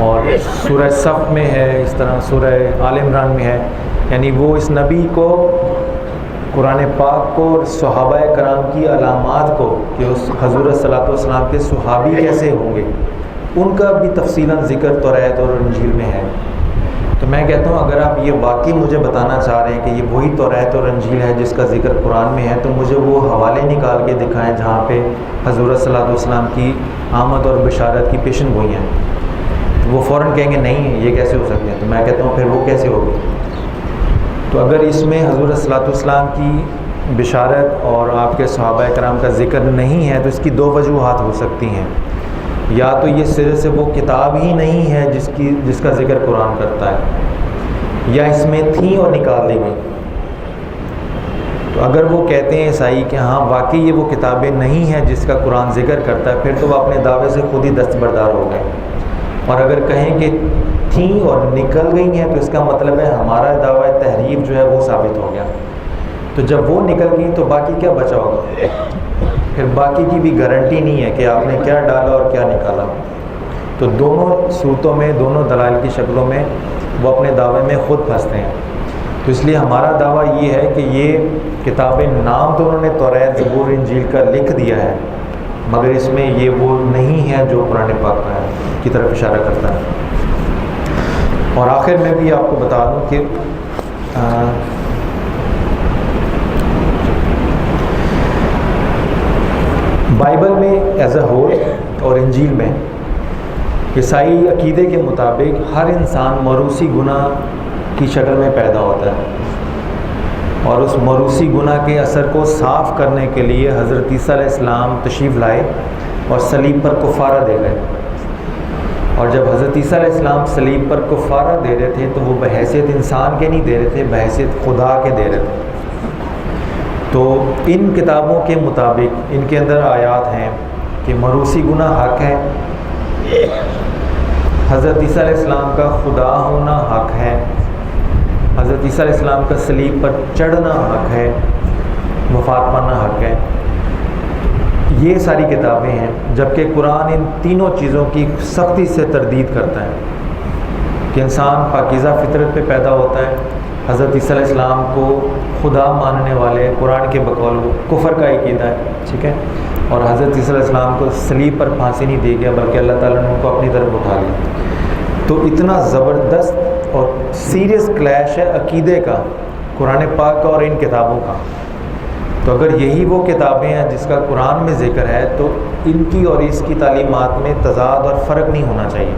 اور سورہ صف میں ہے، اس طرح سورہ آل عمران میں ہے، یعنی وہ اس نبی کو، قرآن پاک کو اور صحابہ کرام کی علامات کو کہ اس حضور صلی اللہ علیہ وسلم کے صحابی کیسے ہوں گے ان کا بھی تفصیلاً ذکر توریت اور انجیل میں ہے۔ تو میں کہتا ہوں اگر آپ یہ واقعی مجھے بتانا چاہ رہے ہیں کہ یہ وہی توریت اور انجیل ہے جس کا ذکر قرآن میں ہے، تو مجھے وہ حوالے نکال کے دکھائیں جہاں پہ حضور صلی اللہ علیہ وسلم کی آمد اور بشارت کی پیشن گوئی ہیں۔ وہ فوراً کہیں گے نہیں یہ کیسے ہو سکتے ہیں، تو میں کہتا ہوں پھر وہ کیسے ہوگی؟ تو اگر اس میں حضور صلی اللہ علیہ وسلم کی بشارت اور آپ کے صحابہ کرام کا ذکر نہیں ہے تو اس کی 2 وجوہات ہو سکتی ہیں، یا تو یہ سرے سے وہ کتاب ہی نہیں ہے جس کا ذکر قرآن کرتا ہے، یا اس میں تھیں اور نکال دی گئی۔ تو اگر وہ کہتے ہیں عیسائی کہ ہاں واقعی یہ وہ کتابیں نہیں ہیں جس کا قرآن ذکر کرتا ہے، پھر تو وہ اپنے دعوے سے خود ہی دستبردار ہو گئے، اور اگر کہیں کہ تھیں اور نکل گئی ہیں تو اس کا مطلب ہے ہمارا دعویٰ تحریف جو ہے وہ ثابت ہو گیا۔ تو جب وہ نکل گئی تو باقی کیا بچا ہوگا؟ پھر باقی کی بھی گارنٹی نہیں ہے کہ آپ نے کیا ڈالا اور کیا نکالا۔ تو دونوں صورتوں میں، دونوں دلائل کی شکلوں میں وہ اپنے دعوے میں خود پھنستے ہیں۔ تو اس لیے ہمارا دعویٰ یہ ہے کہ یہ کتابیں نام تو انہوں نے توریت، زبور، انجیل کا لکھ دیا ہے، مگر اس میں یہ وہ نہیں ہے جو قرآن پاک کا ہے کی طرف اشارہ کرتا ہے۔ اور آخر میں بھی آپ کو بتا دوں کہ بائبل میں ایز اے ہول اور انجیل میں عیسائی عقیدے کے مطابق ہر انسان موروثی گناہ کی شکل میں پیدا ہوتا ہے، اور اس موروثی گناہ کے اثر کو صاف کرنے کے لیے حضرت عیسیٰ علیہ السلام تشریف لائے اور صلیب پر کفارہ دے گئے۔ اور جب حضرت عیسیٰ علیہ السلام صلیب پر کفارہ دے رہے تھے تو وہ بحیثیت انسان کے نہیں دے رہے تھے، بحیثیت خدا کے دے رہے تھے۔ تو ان کتابوں کے مطابق ان کے اندر آیات ہیں کہ موروثی گناہ حق ہے، حضرت عیسیٰ علیہ السلام کا خدا ہونا حق ہے، حضرت عیسیٰ علیہ السلام کا صلیب پر چڑھنا حق ہے، وفات پانا حق ہے۔ یہ ساری کتابیں ہیں، جبکہ قرآن ان تینوں چیزوں کی سختی سے تردید کرتا ہے کہ انسان پاکیزہ فطرت پہ پیدا ہوتا ہے، حضرت عیسیٰ علیہ السلام کو خدا ماننے والے قرآن کے بقول کفر کا عقیدہ ہے، ٹھیک ہے، اور حضرت عیسیٰ علیہ السلام کو صلیب پر پھانسی نہیں دی گیا بلکہ اللہ تعالیٰ نے ان کو اپنی طرف اٹھا لیا۔ تو اتنا زبردست اور سیریس کلیش ہے عقیدے کا قرآن پاک کا اور ان کتابوں کا۔ تو اگر یہی وہ کتابیں ہیں جس کا قرآن میں ذکر ہے تو ان کی اور اس کی تعلیمات میں تضاد اور فرق نہیں ہونا چاہیے۔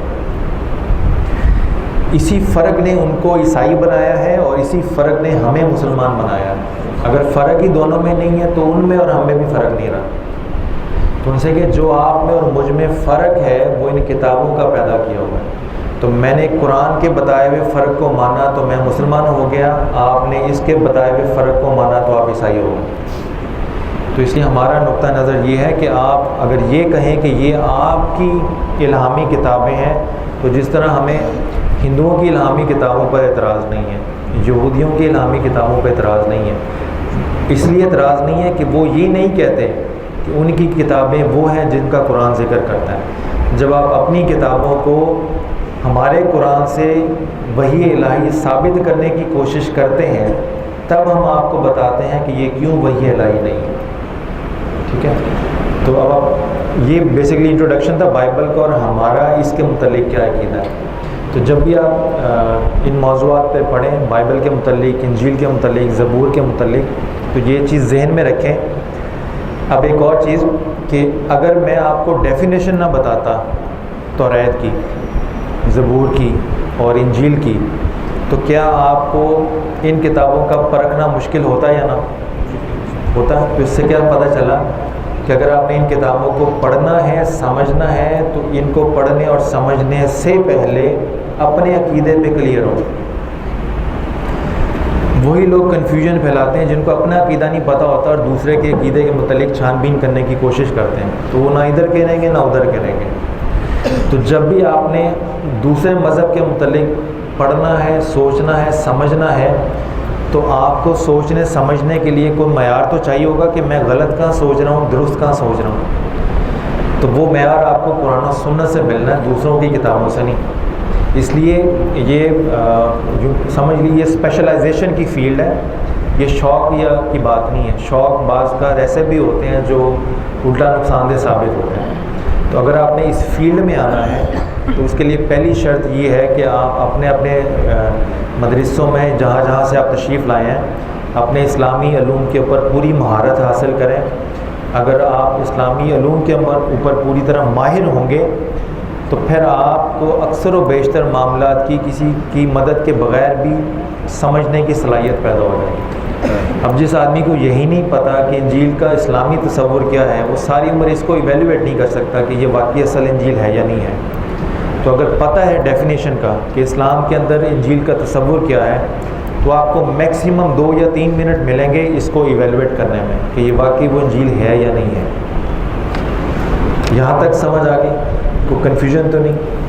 اسی فرق نے ان کو عیسائی بنایا ہے اور اسی فرق نے ہمیں مسلمان بنایا ہے۔ اگر فرق ہی دونوں میں نہیں ہے تو ان میں اور ہم میں بھی فرق نہیں رہا۔ تو ان سے کہ جو آپ میں اور مجھ میں فرق ہے وہ ان کتابوں کا پیدا کیا ہوا ہے۔ تو میں نے قرآن کے بتائے ہوئے فرق کو مانا تو میں مسلمان ہو گیا، آپ نے اس کے بتائے ہوئے فرق کو مانا تو آپ عیسائی ہو گئے۔ تو اس لیے ہمارا نقطہ نظر یہ ہے کہ آپ اگر یہ کہیں کہ یہ آپ کی الہامی کتابیں ہیں تو جس طرح ہمیں ہندوؤں کی الہامی کتابوں پر اعتراض نہیں ہے، یہودیوں کی الہامی کتابوں پر اعتراض نہیں ہے، اس لیے اعتراض نہیں ہے کہ وہ یہ نہیں کہتے کہ ان کی کتابیں وہ ہیں جن کا قرآن ذکر کرتا ہے۔ جب آپ اپنی کتابوں کو ہمارے قرآن سے وحی الہی ثابت کرنے کی کوشش کرتے ہیں تب ہم آپ کو بتاتے ہیں کہ یہ کیوں وحی الہی نہیں ہے، ٹھیک ہے۔ تو اب آپ یہ بیسیکلی انٹروڈکشن تھا بائبل کا اور ہمارا اس کے متعلق کیا عقیدہ ہے۔ تو جب بھی آپ ان موضوعات پہ پڑھیں، بائبل کے متعلق، انجیل کے متعلق، زبور کے متعلق، تو یہ چیز ذہن میں رکھیں۔ اب ایک اور چیز کہ اگر میں آپ کو ڈیفینیشن نہ بتاتا توریت کی، زبور کی اور انجیل کی، تو کیا آپ کو ان کتابوں کا پرکھنا مشکل ہوتا یا نہ ہوتا؟ تو اس سے کیا پتہ چلا کہ اگر آپ نے ان کتابوں کو پڑھنا ہے، سمجھنا ہے، تو ان کو پڑھنے اور سمجھنے سے پہلے اپنے عقیدے پہ کلیئر ہو۔ وہی لوگ کنفیوژن پھیلاتے ہیں جن کو اپنا عقیدہ نہیں پتہ ہوتا اور دوسرے کے عقیدے کے متعلق چھان بین کرنے کی کوشش کرتے ہیں، تو وہ نہ ادھر کہیں گے نہ ادھر کہیں گے۔ تو جب بھی آپ نے دوسرے مذہب کے متعلق پڑھنا ہے، سوچنا ہے، سمجھنا ہے، تو آپ کو سوچنے سمجھنے کے لیے کوئی معیار تو چاہیے ہوگا کہ میں غلط کہاں سوچ رہا ہوں، درست کہاں سوچ رہا ہوں۔ تو وہ معیار آپ کو قرآن و سنت سے ملنا ہے، دوسروں کی کتابوں سے نہیں۔ اس لیے یہ سمجھ لیجیے یہ اسپیشلائزیشن کی فیلڈ ہے، یہ شوق یا کی بات نہیں ہے۔ شوق بعض کا ایسے بھی ہوتے ہیں جو الٹا نقصان دہ ثابت ہوتے ہیں۔ تو اگر آپ نے اس فیلڈ میں آنا ہے تو اس کے لیے پہلی شرط یہ ہے کہ آپ اپنے اپنے مدرسوں میں جہاں جہاں سے آپ تشریف لائے ہیں اپنے اسلامی علوم کے اوپر پوری مہارت حاصل کریں۔ اگر آپ اسلامی علوم کے اوپر پوری طرح ماہر ہوں گے تو پھر آپ کو اکثر و بیشتر معاملات کی کسی کی مدد کے بغیر بھی سمجھنے کی صلاحیت پیدا ہو جائے گی۔ اب جس آدمی کو یہی نہیں پتہ کہ انجیل کا اسلامی تصور کیا ہے، وہ ساری عمر اس کو ایویلویٹ نہیں کر سکتا کہ یہ واقعی اصل انجیل ہے یا نہیں ہے۔ تو اگر پتہ ہے ڈیفینیشن کا کہ اسلام کے اندر انجیل کا تصور کیا ہے، تو آپ کو میکسیمم 2 یا 3 منٹ ملیں گے اس کو ایویلویٹ کرنے میں کہ یہ واقعی وہ انجیل ہے یا نہیں ہے۔ یہاں تک سمجھ آ گئی؟ کوئی کنفیوژن تو نہیں؟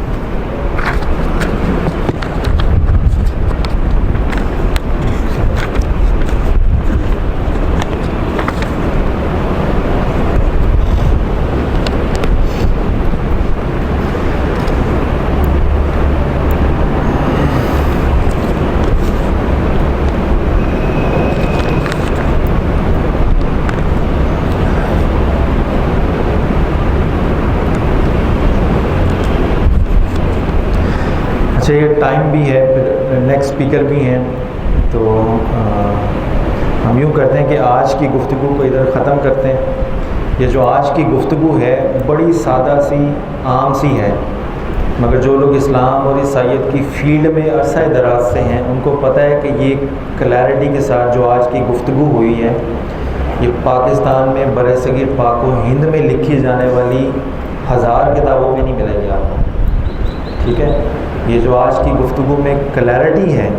اچھا، یہ ٹائم بھی ہے، پھر نیکسٹ اسپیکر بھی ہیں، تو ہم یوں کرتے ہیں کہ آج کی گفتگو کو ادھر ختم کرتے ہیں۔ یہ جو آج کی گفتگو ہے بڑی سادہ سی عام سی ہے، مگر جو لوگ اسلام اور عیسائیت کی فیلڈ میں عرصہ دراز سے ہیں ان کو پتہ ہے کہ یہ کلیئرٹی کے ساتھ جو آج کی گفتگو ہوئی ہے یہ پاکستان میں برصغیر پاک و ہند میں لکھی جانے والی 1000 کتابوں میں نہیں ملے گی آپ کو۔ ٹھیک ہے، یہ جو آج کی گفتگو میں کلیئرٹی ہے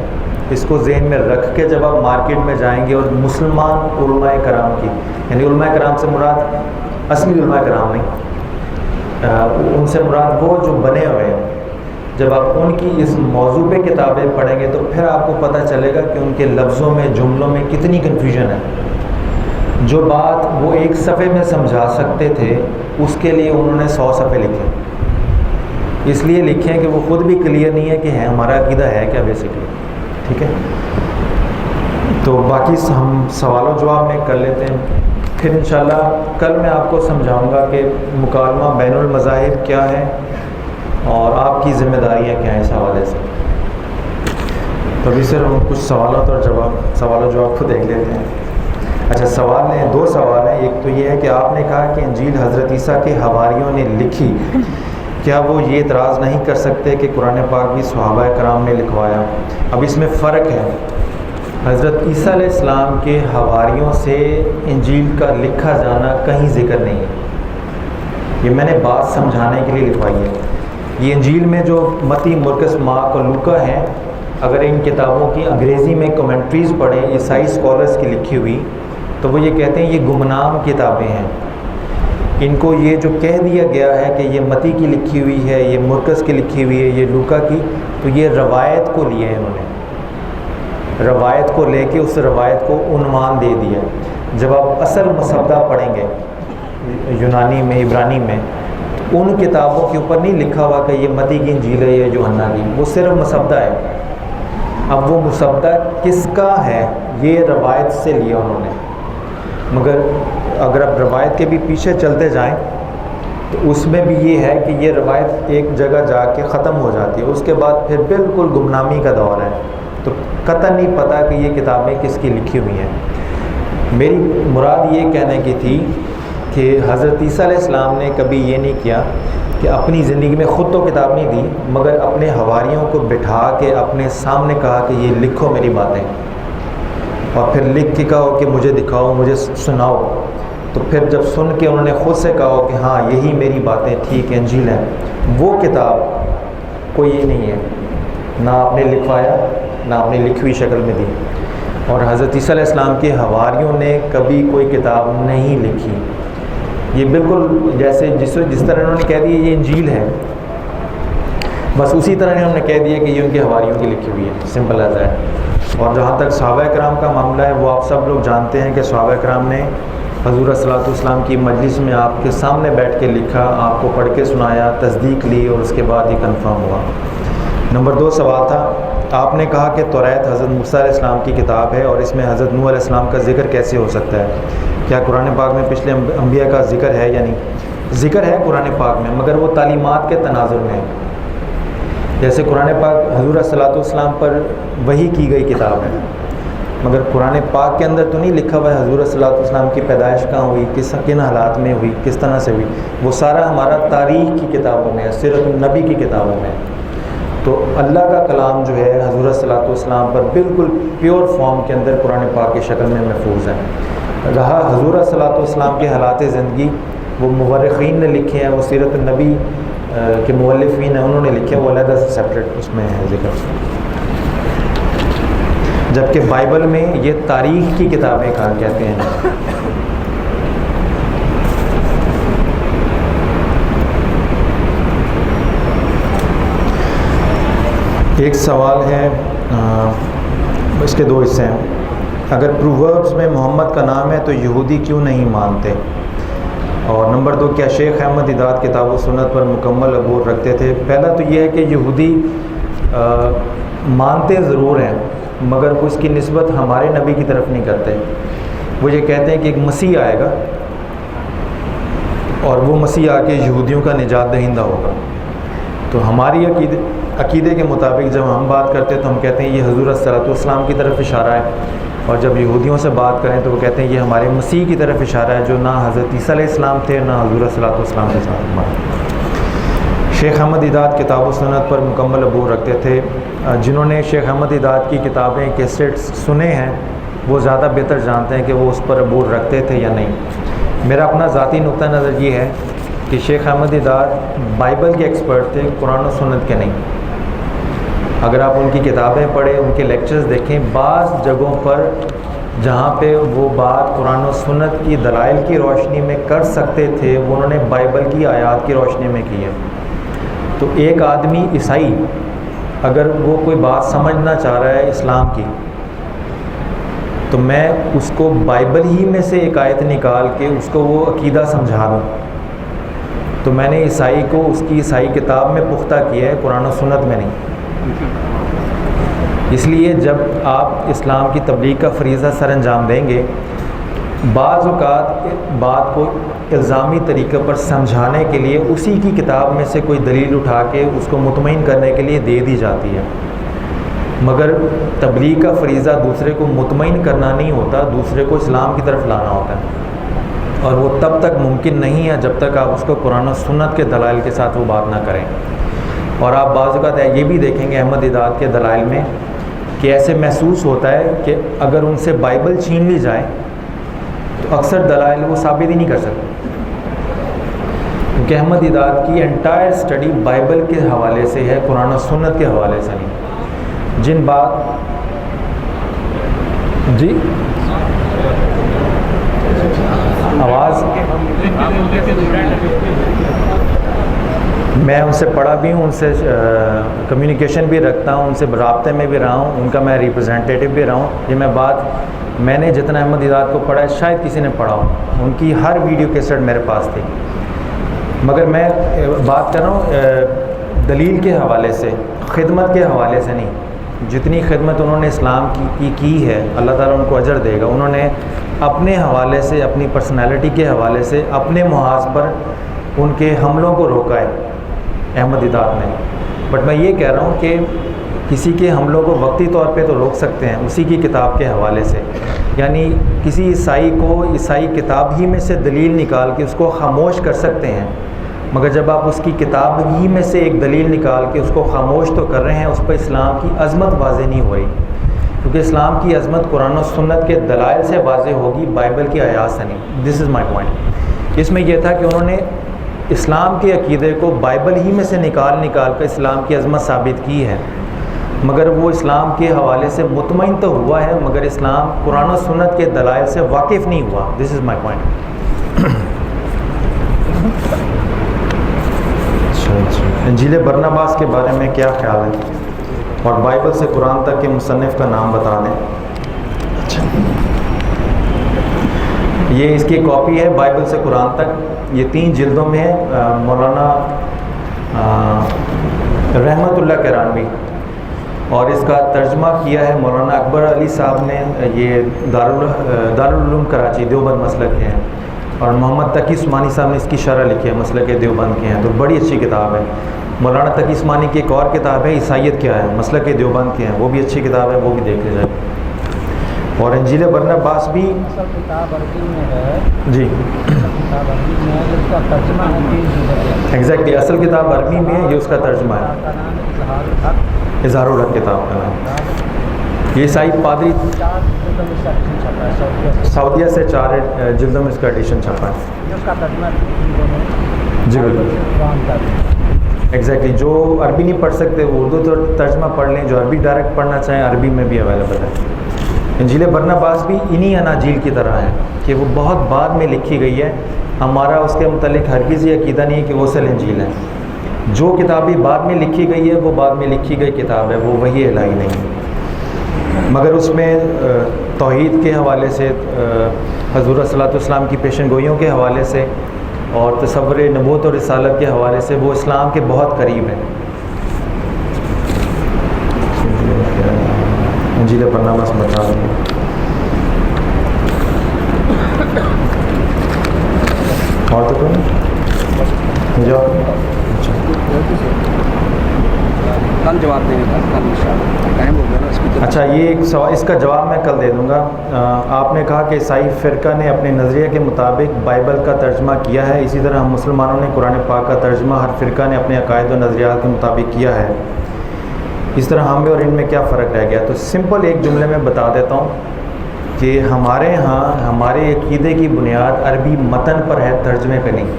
اس کو ذہن میں رکھ کے جب آپ مارکیٹ میں جائیں گے اور مسلمان علماء کرام کی، یعنی علماء کرام سے مراد اصلی علماء کرام نہیں، ان سے مراد وہ جو بنے ہوئے ہیں، جب آپ ان کی اس موضوع پہ کتابیں پڑھیں گے تو پھر آپ کو پتہ چلے گا کہ ان کے لفظوں میں، جملوں میں کتنی کنفیوژن ہے۔ جو بات وہ ایک صفحے میں سمجھا سکتے تھے اس کے لیے انہوں نے 100 صفحے لکھے، اس لیے لکھے کہ وہ خود بھی کلیئر نہیں ہے کہ ہمارا عقیدہ ہے کیا بیسکلی، ٹھیک ہے۔ تو باقی ہم سوال و جواب میں کر لیتے ہیں، پھر انشاءاللہ کل میں آپ کو سمجھاؤں گا کہ مکالمہ بین المذاہب کیا ہے اور آپ کی ذمہ داریاں کیا ہیں اس حوالے سے۔ تو ابھی سر ہم کچھ سوالات اور سوال و جواب کو دیکھ لیتے ہیں۔ اچھا، سوال ہیں، 2 سوال ہیں۔ ایک تو یہ ہے کہ آپ نے کہا کہ انجیل حضرت عیسیٰ کے حواریوں نے لکھی، کیا وہ یہ اعتراض نہیں کر سکتے کہ قرآن پاک بھی صحابہ کرام نے لکھوایا؟ اب اس میں فرق ہے، حضرت عیسیٰ علیہ السلام کے حواریوں سے انجیل کا لکھا جانا کہیں ذکر نہیں ہے، یہ میں نے بات سمجھانے کے لیے لکھوائی ہے۔ یہ انجیل میں جو متی، مرکز، مارک اور لوکا ہیں، اگر ان کتابوں کی انگریزی میں کمنٹریز پڑھیں عیسائی اسکالرس کی لکھی ہوئی، تو وہ یہ کہتے ہیں یہ گمنام کتابیں ہیں۔ ان کو یہ جو کہہ دیا گیا ہے کہ یہ متی کی لکھی ہوئی ہے، یہ مرکز کی لکھی ہوئی ہے، یہ لوکا کی، تو یہ روایت کو لیے ہیں، انہوں نے روایت کو لے کے اس روایت کو عنوان دے دیا۔ جب آپ اصل مسودہ پڑھیں گے یونانی میں، عبرانی میں، تو ان کتابوں کے اوپر نہیں لکھا ہوا کہ یہ متی کی انجیل ہے یا یوحنا کی، وہ صرف مسودہ ہے۔ اب وہ مسودہ کس کا ہے یہ روایت سے لیا انہوں نے، مگر اگر آپ روایت کے بھی پیچھے چلتے جائیں تو اس میں بھی یہ ہے کہ یہ روایت ایک جگہ جا کے ختم ہو جاتی ہے، اس کے بعد پھر بالکل گمنامی کا دور ہے، تو قطعاً نہیں پتہ کہ یہ کتابیں کس کی لکھی ہوئی ہیں۔ میری مراد یہ کہنے کی تھی کہ حضرت عیسیٰ علیہ السلام نے کبھی یہ نہیں کیا کہ اپنی زندگی میں خود تو کتاب نہیں دی، مگر اپنے حواریوں کو بٹھا کے اپنے سامنے کہا کہ یہ لکھو میری باتیں، اور پھر لکھ کے کہو کہ مجھے دکھاؤ، مجھے سناؤ۔ تو پھر جب سن کے انہوں نے خود سے کہا کہ ہاں یہی میری باتیں ٹھیک ہے، انجیل ہے، وہ کتاب کوئی یہ نہیں ہے، نہ آپ نے لکھوایا نہ آپ نے لکھی ہوئی شکل میں دی۔ اور حضرت عیسیٰ علیہ السلام کے حواریوں نے کبھی کوئی کتاب نہیں لکھی، یہ بالکل جیسے جس طرح انہوں نے کہہ دیا یہ انجیل ہے، بس اسی طرح انہوں نے کہہ دیا کہ یہ ان کے حواریوں کی لکھی ہوئی ہے، سمپل ایز ہے۔ اور جہاں تک صحابہ کرام کا معاملہ ہے، وہ آپ سب لوگ جانتے ہیں کہ صحابہ کرام نے حضور صلی اللہ علیہ وسلم کی مجلس میں آپ کے سامنے بیٹھ کے لکھا، آپ کو پڑھ کے سنایا، تصدیق لی، اور اس کے بعد یہ کنفرم ہوا۔ نمبر 2 سوال تھا، آپ نے کہا کہ توریت حضرت موسیٰ علیہ السلام کی کتاب ہے اور اس میں حضرت نوح علیہ السلام کا ذکر کیسے ہو سکتا ہے؟ کیا قرآن پاک میں پچھلے انبیاء کا ذکر ہے یا نہیں؟ ذکر ہے قرآن پاک میں، مگر وہ تعلیمات کے تناظر میں ہے۔ جیسے قرآن پاک حضور صلی اللہ علیہ وسلم پر وحی کی گئی کتاب ہے، مگر قرآن پاک کے اندر تو نہیں لکھا ہوا ہے حضور صلی اللہ علیہ وسلم کی پیدائش کہاں ہوئی، کن حالات میں ہوئی، کس طرح سے ہوئی، وہ سارا ہمارا تاریخ کی کتابوں میں ہے، سیرت النبی کی کتابوں میں ہے۔ تو اللہ کا کلام جو ہے حضور صلی اللہ علیہ وسلم پر بالکل پیور فارم کے اندر قرآن پاک کی شکل میں محفوظ ہے۔ رہا حضور صلی اللہ علیہ وسلم کے حالات زندگی، وہ مورخین نے لکھے ہیں، وہ سیرت النبی کے مؤلفین ہیں، انہوں نے لکھے، وہ علیحدہ سے سیپریٹ اس میں ہے ذکر۔ جبکہ بائبل میں یہ تاریخ کی کتابیں کہا کہتے ہیں۔ ایک سوال ہے، اس کے 2 حصے ہیں۔ اگر پرووربس میں محمد کا نام ہے تو یہودی کیوں نہیں مانتے؟ اور نمبر 2، کیا شیخ احمد دیدات کتاب و سنت پر مکمل عبور رکھتے تھے؟ پہلا تو یہ ہے کہ یہودی مانتے ضرور ہیں، مگر اس کی نسبت ہمارے نبی کی طرف نہیں کرتے۔ وہ یہ کہتے ہیں کہ ایک مسیح آئے گا اور وہ مسیح آ کے یہودیوں کا نجات دہندہ ہوگا۔ تو ہماری عقیدے کے مطابق جب ہم بات کرتے ہیں تو ہم کہتے ہیں یہ حضور صلی اللہ علیہ وسلم کی طرف اشارہ ہے، اور جب یہودیوں سے بات کریں تو وہ کہتے ہیں یہ ہمارے مسیح کی طرف اشارہ ہے، جو نہ حضرت عیسیٰ علیہ السلام تھے نہ حضور صلی اللہ علیہ وسلم کے ساتھ۔ شیخ احمد دیدات کتاب و سنت پر مکمل عبور رکھتے تھے۔ جنہوں نے شیخ احمد دیدات کی کتابیں کیسٹس سنے ہیں وہ زیادہ بہتر جانتے ہیں کہ وہ اس پر عبور رکھتے تھے یا نہیں۔ میرا اپنا ذاتی نقطہ نظر یہ ہے کہ کہ شیخ احمد دیدار بائبل کے ایکسپرٹ تھے، قرآن و سنت کے نہیں۔ اگر آپ ان کی کتابیں پڑھیں، ان کے لیکچرز دیکھیں، بعض جگہوں پر جہاں پہ وہ بات قرآن و سنت کی دلائل کی روشنی میں کر سکتے تھے، وہ انہوں نے بائبل کی آیات کی روشنی میں کی ہے۔ تو ایک آدمی عیسائی اگر وہ کوئی بات سمجھنا چاہ رہا ہے اسلام کی، تو میں اس کو بائبل ہی میں سے ایک آیت نکال کے اس کو وہ عقیدہ سمجھا دوں، تو میں نے عیسائی کو اس کی عیسائی کتاب میں پختہ کیا ہے، قرآن و سنت میں نہیں۔ اس لیے جب آپ اسلام کی تبلیغ کا فریضہ سر انجام دیں گے، بعض اوقات بات کو الزامی طریقے پر سمجھانے کے لیے اسی کی کتاب میں سے کوئی دلیل اٹھا کے اس کو مطمئن کرنے کے لیے دے دی جاتی ہے، مگر تبلیغ کا فریضہ دوسرے کو مطمئن کرنا نہیں ہوتا، دوسرے کو اسلام کی طرف لانا ہوتا ہے، اور وہ تب تک ممکن نہیں ہے جب تک آپ اس کو قرآن و سنت کے دلائل کے ساتھ وہ بات نہ کریں۔ اور آپ بعض اوقات یہ بھی دیکھیں گے احمد دیدات کے دلائل میں کہ ایسے محسوس ہوتا ہے کہ اگر ان سے بائبل چھین لی جائے تو اکثر دلائل وہ ثابت ہی نہیں کر سکتے، کیونکہ احمد دیدات کی انٹائر سٹڈی بائبل کے حوالے سے ہے، قرآن و سنت کے حوالے سے نہیں۔ جن بات جی آواز میں ان سے پڑھا بھی ہوں، ان سے کمیونیکیشن بھی رکھتا ہوں، ان سے رابطے میں بھی رہا ہوں، ان کا میں ریپرزینٹیٹیو بھی رہا ہوں۔ یہ میں نے جتنا احمد دیدات کو پڑھا ہے شاید کسی نے پڑھا ہو، ان کی ہر ویڈیو کیسٹ میرے پاس تھی، مگر میں بات کر رہا ہوں دلیل کے حوالے سے، خدمت کے حوالے سے نہیں۔ جتنی خدمت انہوں نے اسلام کی ہے، اللہ تعالیٰ ان کو اجر دے گا۔ انہوں نے اپنے حوالے سے، اپنی پرسنالٹی کے حوالے سے، اپنے محاذ پر ان کے حملوں کو روکا ہے احمد دیدات نے۔ بٹ میں یہ کہہ رہا ہوں کہ کسی کے حملوں کو وقتی طور پہ تو روک سکتے ہیں اسی کی کتاب کے حوالے سے، یعنی کسی عیسائی کو عیسائی کتاب ہی میں سے دلیل نکال کے اس کو خاموش کر سکتے ہیں، مگر جب آپ اس کی کتاب ہی میں سے ایک دلیل نکال کے اس کو خاموش تو کر رہے ہیں، اس پر اسلام کی عظمت واضح نہیں ہو رہی، کیونکہ اسلام کی عظمت قرآن و سنت کے دلائل سے واضح ہوگی، بائبل کی آیات سے نہیں۔ دس از مائی پوائنٹ۔ اس میں یہ تھا کہ انہوں نے اسلام کے عقیدے کو بائبل ہی میں سے نکال کر اسلام کی عظمت ثابت کی ہے، مگر وہ اسلام کے حوالے سے مطمئن تو ہوا ہے، مگر اسلام قرآن و سنت کے دلائل سے واقف نہیں ہوا۔ دس از مائی پوائنٹ۔ انجیل برناباس کے بارے میں کیا خیال ہے، اور بائبل سے قرآن تک کے مصنف کا نام بتا دیں۔ یہ اس کی کاپی ہے بائبل سے قرآن تک، یہ 3 جلدوں میں ہے، مولانا رحمت اللہ کرانوی، اور اس کا ترجمہ کیا ہے مولانا اکبر علی صاحب نے، یہ دارالعلوم کراچی دیوبند مسلک کے ہیں، اور محمد تقی عثمانی صاحب نے اس کی شرح لکھی ہے، مسلک دیوبند کے ہیں، تو بڑی اچھی کتاب ہے۔ مولانا تقی عثمانی کی ایک اور کتاب ہے عیسائیت کیا ہے، مسلک دیوبند کے ہیں، وہ بھی اچھی کتاب ہے، وہ بھی دیکھ لی جائے۔ اور انجیل برناباس بھی جی ایگزیکٹلی اصل کتاب عربی میں ہے، یہ اس کا ترجمہ ہے، اظہار الحق کتاب کا نام۔ یہ عیسائی پادری سعودیہ سے 4 جلدوں میں اس کا ایڈیشن چھپا ہے۔ جی بالکل ایگزیکٹلی، جو عربی نہیں پڑھ سکتے اردو تو ترجمہ پڑھ لیں، جو عربی ڈائریکٹ پڑھنا چاہیں عربی میں بھی اویلیبل ہے۔ انجیل برناباس بھی انہی اناجیل کی طرح ہے کہ وہ بہت بعد میں لکھی گئی ہے، ہمارا اس کے متعلق ہرگز یہ عقیدہ نہیں ہے کہ وہ اصل انجیل ہے۔ جو کتابیں بعد میں لکھی گئی ہے وہ بعد میں لکھی گئی کتاب ہے، وہ وحی الہی نہیں، مگر اس میں توحید کے حوالے سے، حضور صلی اللہ علیہ وسلم کی پیشن گوئیوں کے حوالے سے، اور تصور نبوت اور رسالت کے حوالے سے وہ اسلام کے بہت قریب ہیں۔ انجیل برناباس بتا دیں۔ اور تو کوئی کل جواب دیں گے، کل انشاءاللہ ٹائم ہو گیا نا اس کی۔ اچھا، یہ ایک سوال، اس کا جواب میں کل دے دوں گا۔ آپ نے کہا کہ عیسائی فرقہ نے اپنے نظریے کے مطابق بائبل کا ترجمہ کیا ہے، اسی طرح ہم مسلمانوں نے قرآن پاک کا ترجمہ ہر فرقہ نے اپنے عقائد و نظریات کے مطابق کیا ہے، اس طرح ہم میں اور ان میں کیا فرق رہ گیا؟ تو سمپل ایک جملے میں بتا دیتا ہوں کہ ہمارے ہاں ہمارے عقیدے کی بنیاد عربی متن پر ہے، ترجمے پہ نہیں۔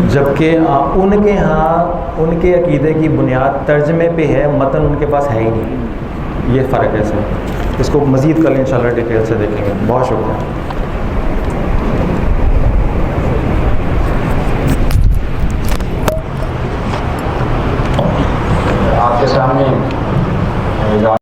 جبکہ ان کے ہاں ان کے عقیدے کی بنیاد ترجمے پہ ہے، متن ان کے پاس ہے ہی نہیں. یہ فرق ہے سر. اس کو مزید کل انشاءاللہ ڈیٹیل سے دیکھیں گے. بہت شکریہ. آپ کے سامنے